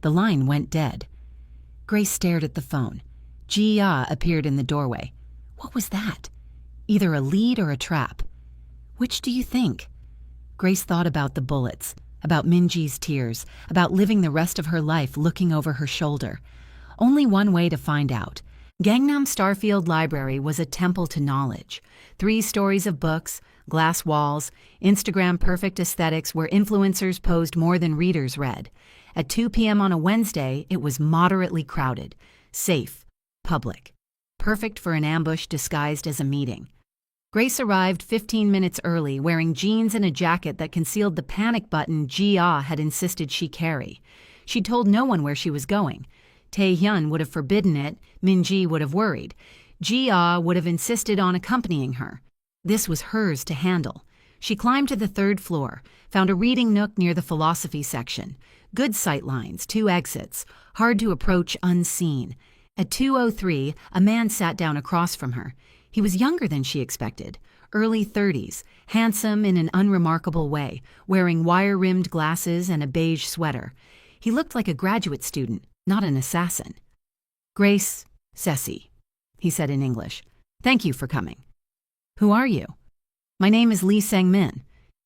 The line went dead. Grace stared at the phone. Jia appeared in the doorway. What was that? Either a lead or a trap. "Which do you think?" Grace thought about the bullets, about Minji's tears, about living the rest of her life looking over her shoulder. Only one way to find out. Gangnam Starfield Library was a temple to knowledge. 3 stories of books, glass walls, Instagram-perfect aesthetics where influencers posed more than readers read. At 2 p.m. on a Wednesday, it was moderately crowded, safe, public, perfect for an ambush disguised as a meeting. Grace arrived 15 minutes early, wearing jeans and a jacket that concealed the panic button Jia had insisted she carry. She told no one where she was going. Taehyun would have forbidden it, Minji would have worried. Jia would have insisted on accompanying her. This was hers to handle. She climbed to the 3rd floor, found a reading nook near the philosophy section. Good sight lines, 2 exits, hard to approach unseen. At 2:03, a man sat down across from her. He was younger than she expected, early 30s, handsome in an unremarkable way, wearing wire-rimmed glasses and a beige sweater. He looked like a graduate student, not an assassin. "Grace Ceci," he said in English. "Thank you for coming." "Who are you?" "My name is Lee Sang-min."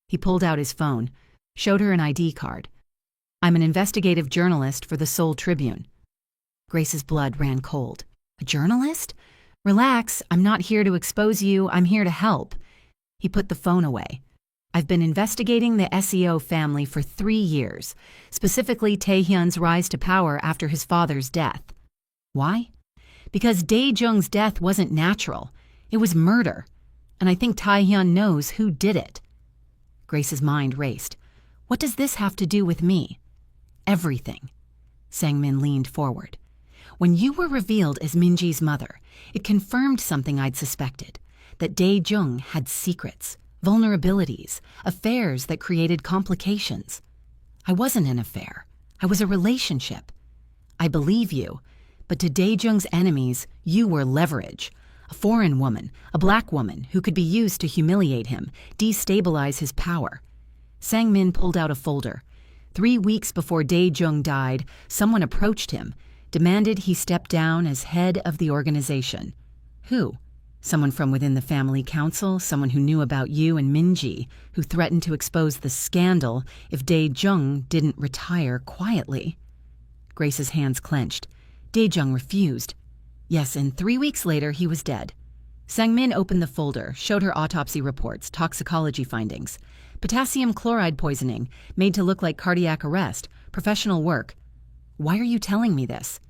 He pulled out his phone, showed her an ID card. "I'm an investigative journalist for the Seoul Tribune." Grace's blood ran cold. "A journalist? Relax, I'm not here to expose you, I'm here to help." He put the phone away. "I've been investigating the SEO family for 3 years, specifically Taehyun's rise to power after his father's death." "Why?" "Because Dae-jung's death wasn't natural. It was murder. And I think Taehyun knows who did it." Grace's mind raced. "What does this have to do with me?" "Everything." Sang-min leaned forward. "When you were revealed as Minji's mother, it confirmed something I'd suspected, that Dae-jung had secrets, vulnerabilities, affairs that created complications. I wasn't an affair. I was a relationship. I believe you, but to Dae-jung's enemies, you were leverage. A foreign woman, a black woman who could be used to humiliate him, destabilize his power." Sang-min pulled out a folder. 3 weeks before Dae-jung died, someone approached him, demanded he step down as head of the organization. "Who?" "Someone from within the family council, someone who knew about you and Minji, who threatened to expose the scandal if Dae-jung didn't retire quietly." Grace's hands clenched. Dae-jung refused. Yes, and 3 weeks later he was dead. Sang-min opened the folder, showed her autopsy reports, toxicology findings. Potassium chloride poisoning, made to look like cardiac arrest, professional work. Why are you telling me this?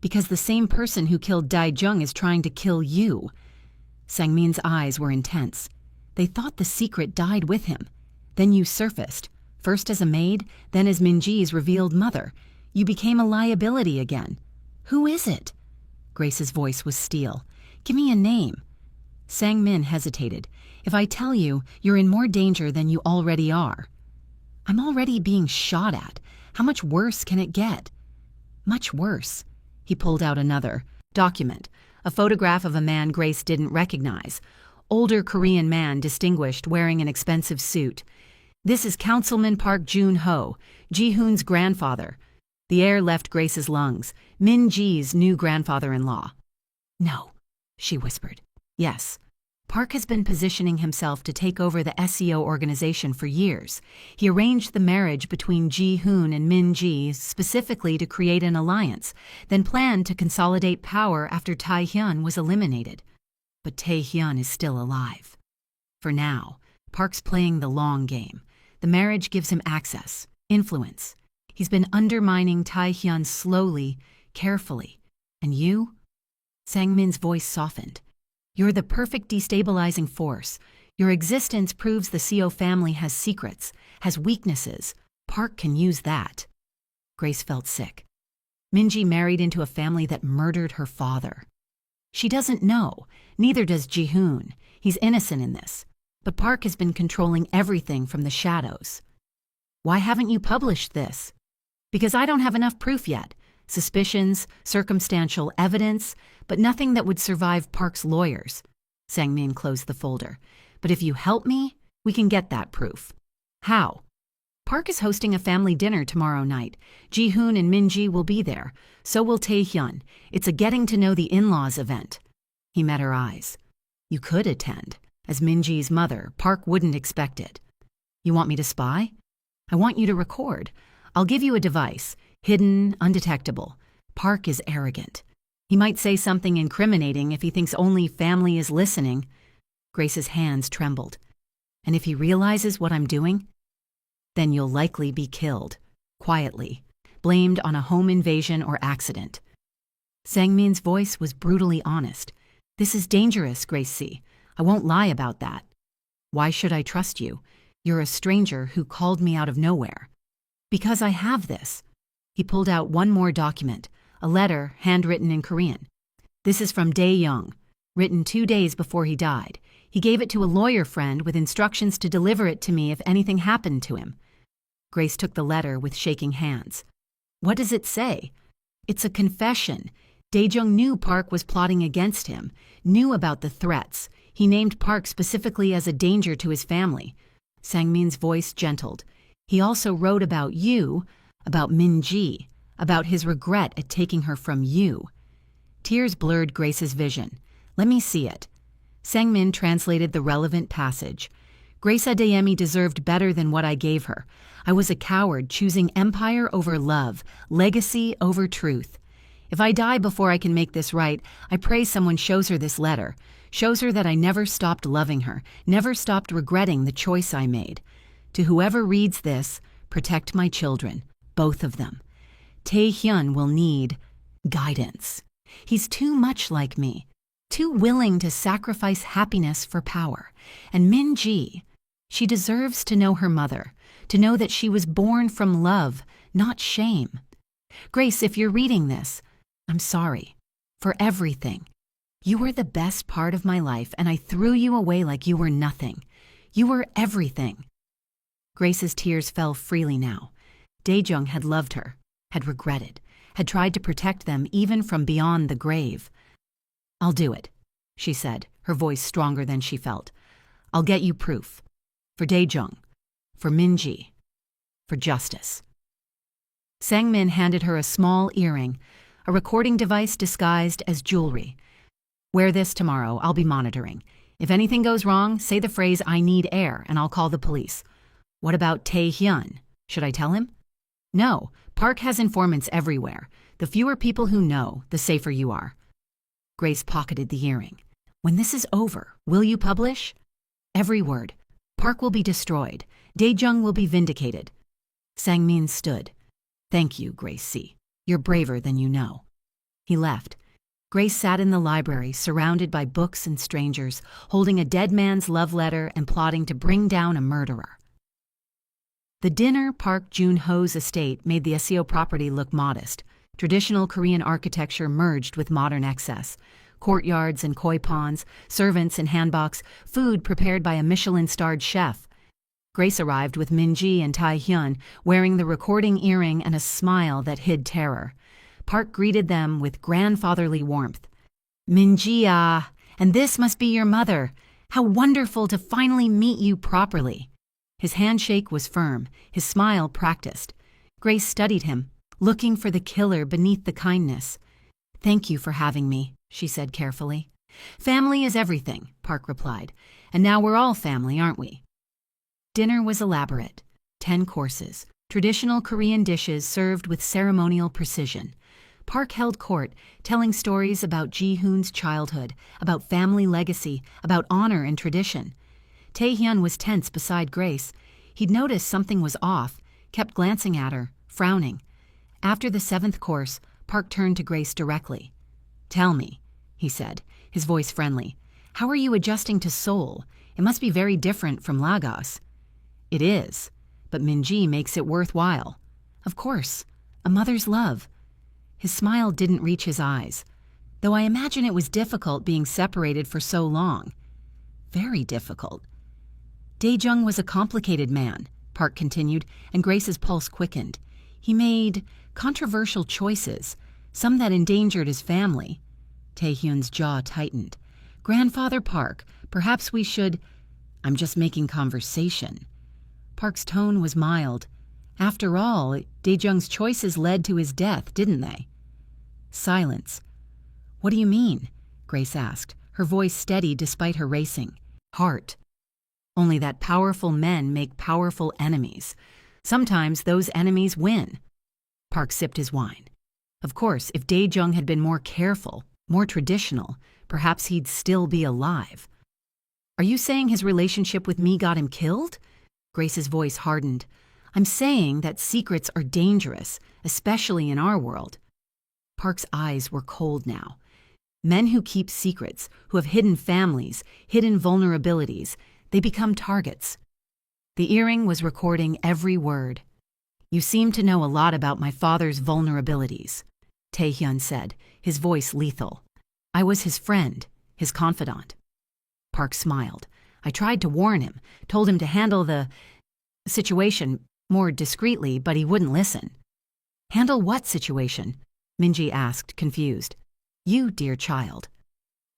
Because the same person who killed Dae-jung is trying to kill you. Sang-min's eyes were intense. They thought the secret died with him. Then you surfaced, first as a maid, then as Min-ji's revealed mother. You became a liability again. Who is it? Grace's voice was steel. Give me a name. Sang-min hesitated. If I tell you, you're in more danger than you already are. I'm already being shot at. How much worse can it get? Much worse. He pulled out another document, a photograph of a man Grace didn't recognize. Older Korean man, distinguished, wearing an expensive suit. This is Councilman Park Jun-ho, Ji-hoon's grandfather. The air left Grace's lungs. Min-ji's new grandfather-in-law. No, she whispered. Yes. Park has been positioning himself to take over the SEO organization for years. He arranged the marriage between Ji-hoon and Min-ji specifically to create an alliance, then planned to consolidate power after Tae-hyun was eliminated. But Tae-hyun is still alive. For now, Park's playing the long game. The marriage gives him access, influence. He's been undermining Tae-hyun slowly, carefully. And you? Sang-min's voice softened. You're the perfect destabilizing force. Your existence proves the Seo family has secrets, has weaknesses. Park can use that. Grace felt sick. Min-ji married into a family that murdered her father. She doesn't know, neither does Ji-hoon. He's innocent in this. But Park has been controlling everything from the shadows. Why haven't you published this? Because I don't have enough proof yet. Suspicions, circumstantial evidence, but nothing that would survive Park's lawyers. Sang-min closed the folder. But if you help me, we can get that proof. How? Park is hosting a family dinner tomorrow night. Ji-hoon and Min-ji will be there. So will Tae-hyun. It's a getting-to-know the in-laws event. He met her eyes. You could attend. As Min-ji's mother, Park wouldn't expect it. You want me to spy? I want you to record. I'll give you a device. Hidden, undetectable. Park is arrogant. He might say something incriminating if he thinks only family is listening. Grace's hands trembled. And if he realizes what I'm doing? Then you'll likely be killed, quietly, blamed on a home invasion or accident. Sang-min's voice was brutally honest. This is dangerous, Grace C. I won't lie about that. Why should I trust you? You're a stranger who called me out of nowhere. Because I have this. He pulled out one more document, a letter handwritten in Korean. This is from Dae-jung, written 2 days before he died. He gave it to a lawyer friend with instructions to deliver it to me if anything happened to him. Grace took the letter with shaking hands. What does it say? It's a confession. Dae-jung knew Park was plotting against him, knew about the threats. He named Park specifically as a danger to his family. Sang-min's voice gentled. He also wrote about you, about Min-ji, about his regret at taking her from you. Tears blurred Grace's vision. Let me see it. Sang-min translated the relevant passage. Grace Adeyemi deserved better than what I gave her. I was a coward choosing empire over love, legacy over truth. If I die before I can make this right, I pray someone shows her this letter, shows her that I never stopped loving her, never stopped regretting the choice I made. To whoever reads this, protect my children. Both of them. Tae-hyun will need guidance. He's too much like me, too willing to sacrifice happiness for power. And Min-ji, she deserves to know her mother, to know that she was born from love, not shame. Grace, if you're reading this, I'm sorry for everything. You were the best part of my life, and I threw you away like you were nothing. You were everything. Grace's tears fell freely now. Dae-jung had loved her, had regretted, had tried to protect them even from beyond the grave. I'll do it, she said, her voice stronger than she felt. I'll get you proof. For Dae-jung, for Min-ji, for justice. Sang-min handed her a small earring, a recording device disguised as jewelry. Wear this tomorrow, I'll be monitoring. If anything goes wrong, say the phrase, I need air, and I'll call the police. What about Tae-hyun? Should I tell him? No, Park has informants everywhere. The fewer people who know, the safer you are. Grace pocketed the earring. When this is over, will you publish? Every word. Park will be destroyed. Daejung will be vindicated. Sangmin stood. Thank you, Grace C. You're braver than you know. He left. Grace sat in the library, surrounded by books and strangers, holding a dead man's love letter and plotting to bring down a murderer. The dinner Park Jun-ho's estate made the Seo property look modest. Traditional Korean architecture merged with modern excess. Courtyards and koi ponds, servants in hanboks, food prepared by a Michelin-starred chef. Grace arrived with Min-ji and Tae-hyun, wearing the recording earring and a smile that hid terror. Park greeted them with grandfatherly warmth. Min-ji, and this must be your mother. How wonderful to finally meet you properly. His handshake was firm, his smile practiced. Grace studied him, looking for the killer beneath the kindness. Thank you for having me, she said carefully. Family is everything, Park replied. And now we're all family, aren't we? Dinner was elaborate. 10 courses, traditional Korean dishes served with ceremonial precision. Park held court, telling stories about Ji-hoon's childhood, about family legacy, about honor and tradition. Tae-hyun was tense beside Grace. He'd noticed something was off, kept glancing at her, frowning. After the 7th course, Park turned to Grace directly. Tell me, he said, his voice friendly. How are you adjusting to Seoul? It must be very different from Lagos. It is, but Min-ji makes it worthwhile. Of course, a mother's love. His smile didn't reach his eyes, though I imagine it was difficult being separated for so long. Very difficult. Daejung was a complicated man, Park continued, and Grace's pulse quickened. He made controversial choices, some that endangered his family. Tae-hyun's jaw tightened. Grandfather Park, perhaps we should... I'm just making conversation. Park's tone was mild. After all, Daejung's choices led to his death, didn't they? Silence. What do you mean? Grace asked, her voice steady despite her racing. Heart. Only that powerful men make powerful enemies. Sometimes those enemies win. Park sipped his wine. Of course, if Daejung had been more careful, more traditional, perhaps he'd still be alive. Are you saying his relationship with me got him killed? Grace's voice hardened. I'm saying that secrets are dangerous, especially in our world. Park's eyes were cold now. Men who keep secrets, who have hidden families, hidden vulnerabilities, they become targets. The earring was recording every word. You seem to know a lot about my father's vulnerabilities, Tae-hyun said, his voice lethal. I was his friend, his confidant. Park smiled. I tried to warn him, told him to handle the situation more discreetly, but he wouldn't listen. Handle what situation? Min-ji asked, confused. You, dear child.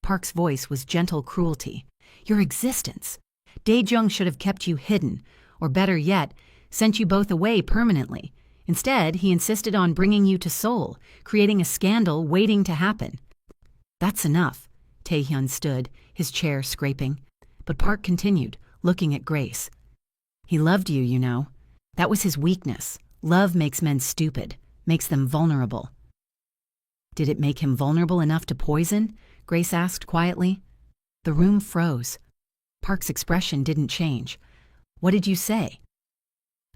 Park's voice was gentle cruelty. Your existence. Daejung should have kept you hidden, or better yet, sent you both away permanently. Instead, he insisted on bringing you to Seoul, creating a scandal waiting to happen. That's enough. Tae-hyun stood, his chair scraping. But Park continued, looking at Grace. He loved you, you know. That was his weakness. Love makes men stupid, makes them vulnerable. Did it make him vulnerable enough to poison? Grace asked quietly. The room froze. Park's expression didn't change. What did you say?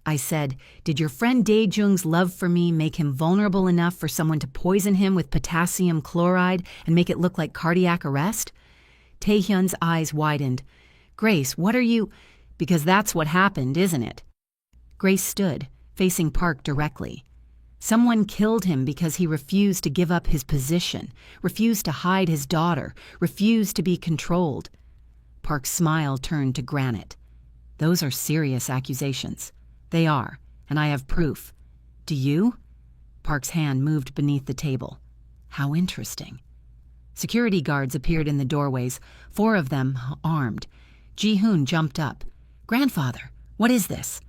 I said, did your friend Daejung's love for me make him vulnerable enough for someone to poison him with potassium chloride and make it look like cardiac arrest? Tae-hyun's eyes widened. Grace, what are you... Because that's what happened, isn't it? Grace stood, facing Park directly. Someone killed him because he refused to give up his position, refused to hide his daughter, refused to be controlled. Park's smile turned to granite. Those are serious accusations. They are, and I have proof. Do you? Park's hand moved beneath the table. How interesting. Security guards appeared in the doorways, 4 of them armed. Ji-hoon jumped up. Grandfather, what is this?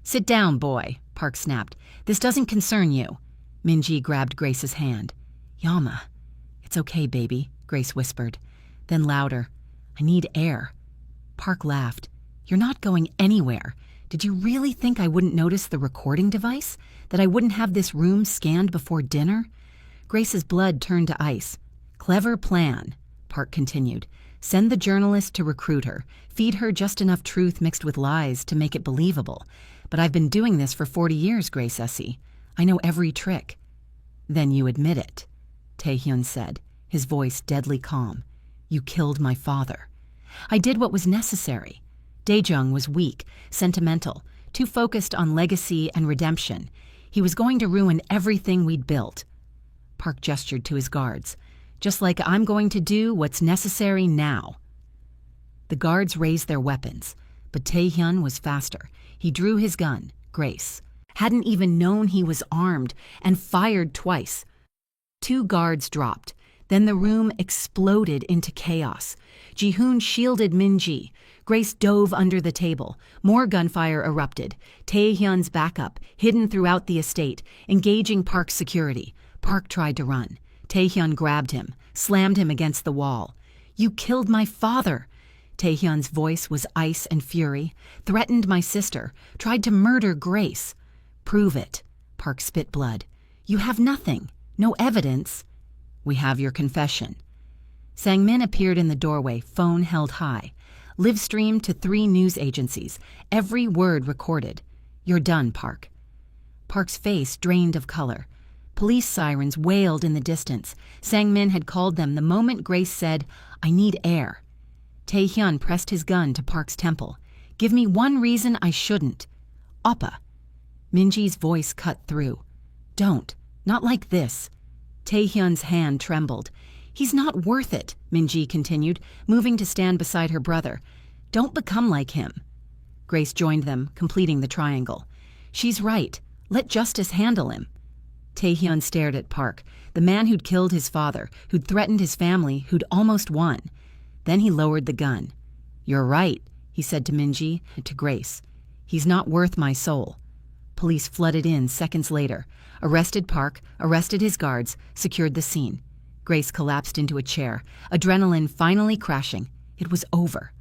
Sit down, boy, Park snapped. This doesn't concern you. Min-ji grabbed Grace's hand. Yama. It's okay, baby, Grace whispered. Then louder. I need air. Park laughed. You're not going anywhere. Did you really think I wouldn't notice the recording device? That I wouldn't have this room scanned before dinner? Grace's blood turned to ice. Clever plan, Park continued. Send the journalist to recruit her. Feed her just enough truth mixed with lies to make it believable. But I've been doing this for 40 years, Grace Essie. I know every trick. Then you admit it, Tae-hyun said, his voice deadly calm. You killed my father. I did what was necessary. Dae-jung was weak, sentimental, too focused on legacy and redemption. He was going to ruin everything we'd built. Park gestured to his guards. Just like I'm going to do what's necessary now. The guards raised their weapons, but Tae-hyun was faster. He drew his gun, Grace. Hadn't even known he was armed, and fired twice. 2 guards dropped. Then the room exploded into chaos. Ji-hoon shielded Min-ji. Grace dove under the table. More gunfire erupted. Tae-hyun's backup, hidden throughout the estate, engaging Park's security. Park tried to run. Tae-hyun grabbed him, slammed him against the wall. You killed my father. Tae-hyun's voice was ice and fury. Threatened my sister. Tried to murder Grace. Prove it. Park spit blood. You have nothing. No evidence. We have your confession. Sang-min appeared in the doorway, phone held high. Live streamed to 3 news agencies. Every word recorded. You're done, Park. Park's face drained of color. Police sirens wailed in the distance. Sang-min had called them the moment Grace said, I need air. Tae-hyun pressed his gun to Park's temple. Give me one reason I shouldn't. Oppa. Min-ji's voice cut through. Don't. Not like this. Tae-hyun's hand trembled. He's not worth it, Min-ji continued, moving to stand beside her brother. Don't become like him. Grace joined them, completing the triangle. She's right. Let justice handle him. Tae-hyun stared at Park, the man who'd killed his father, who'd threatened his family, who'd almost won. Then he lowered the gun. You're right, he said to Min-ji, to Grace. He's not worth my soul. Police flooded in seconds later, arrested Park, arrested his guards, secured the scene. Grace collapsed into a chair, adrenaline finally crashing. It was over.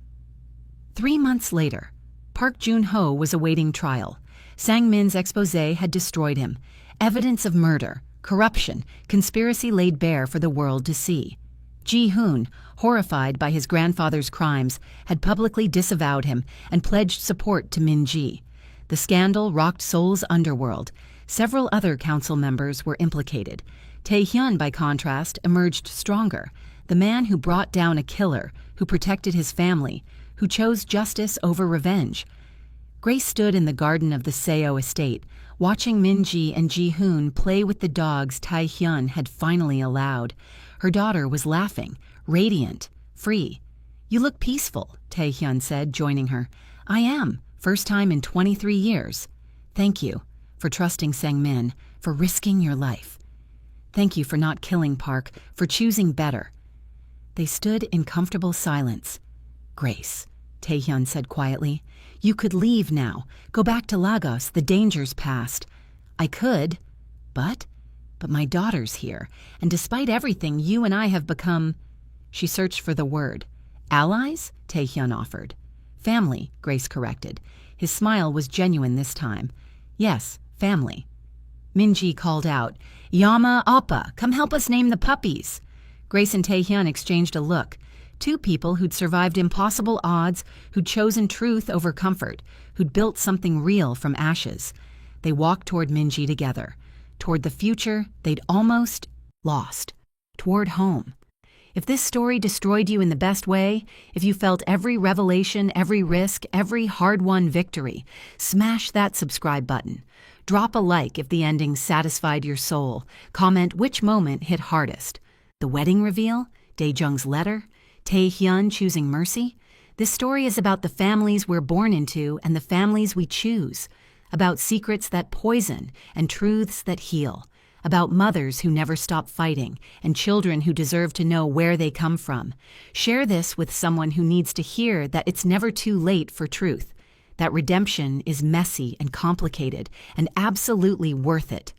3 months later, Park Joon-ho was awaiting trial. Sang-min's expose had destroyed him. Evidence of murder, corruption, conspiracy laid bare for the world to see. Ji-hoon, horrified by his grandfather's crimes, had publicly disavowed him and pledged support to Min-ji. The scandal rocked Seoul's underworld. Several other council members were implicated. Tae-hyun, by contrast, emerged stronger, the man who brought down a killer, who protected his family, who chose justice over revenge. Grace stood in the garden of the Seo estate, watching Min-ji and Ji-hoon play with the dogs Tae-hyun had finally allowed. Her daughter was laughing, radiant, free. You look peaceful, Tae-hyun said, joining her. I am, first time in 23 years. Thank you for trusting Sang-min, for risking your life. Thank you for not killing Park, for choosing better. They stood in comfortable silence. Grace, Tae-hyun said quietly, you could leave now. Go back to Lagos, the danger's past. I could, but my daughter's here, and despite everything, you and I have become... She searched for the word. Allies? Tae-hyun offered. Family, Grace corrected. His smile was genuine this time. Yes, family. Min-ji called out, Yama, Appa, come help us name the puppies. Grace and Tae-hyun exchanged a look. 2 people who'd survived impossible odds, who'd chosen truth over comfort, who'd built something real from ashes. They walked toward Min-ji together, toward the future they'd almost lost, toward home. If this story destroyed you in the best way, if you felt every revelation, every risk, every hard-won victory, smash that subscribe button. Drop a like if the ending satisfied your soul. Comment which moment hit hardest. The wedding reveal? Dae-jung's letter? Tae-hyun choosing mercy? This story is about the families we're born into and the families we choose. About secrets that poison and truths that heal. About mothers who never stop fighting and children who deserve to know where they come from. Share this with someone who needs to hear that it's never too late for truth. That redemption is messy and complicated and absolutely worth it.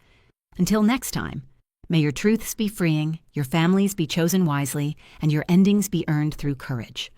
Until next time, may your truths be freeing, your families be chosen wisely, and your endings be earned through courage.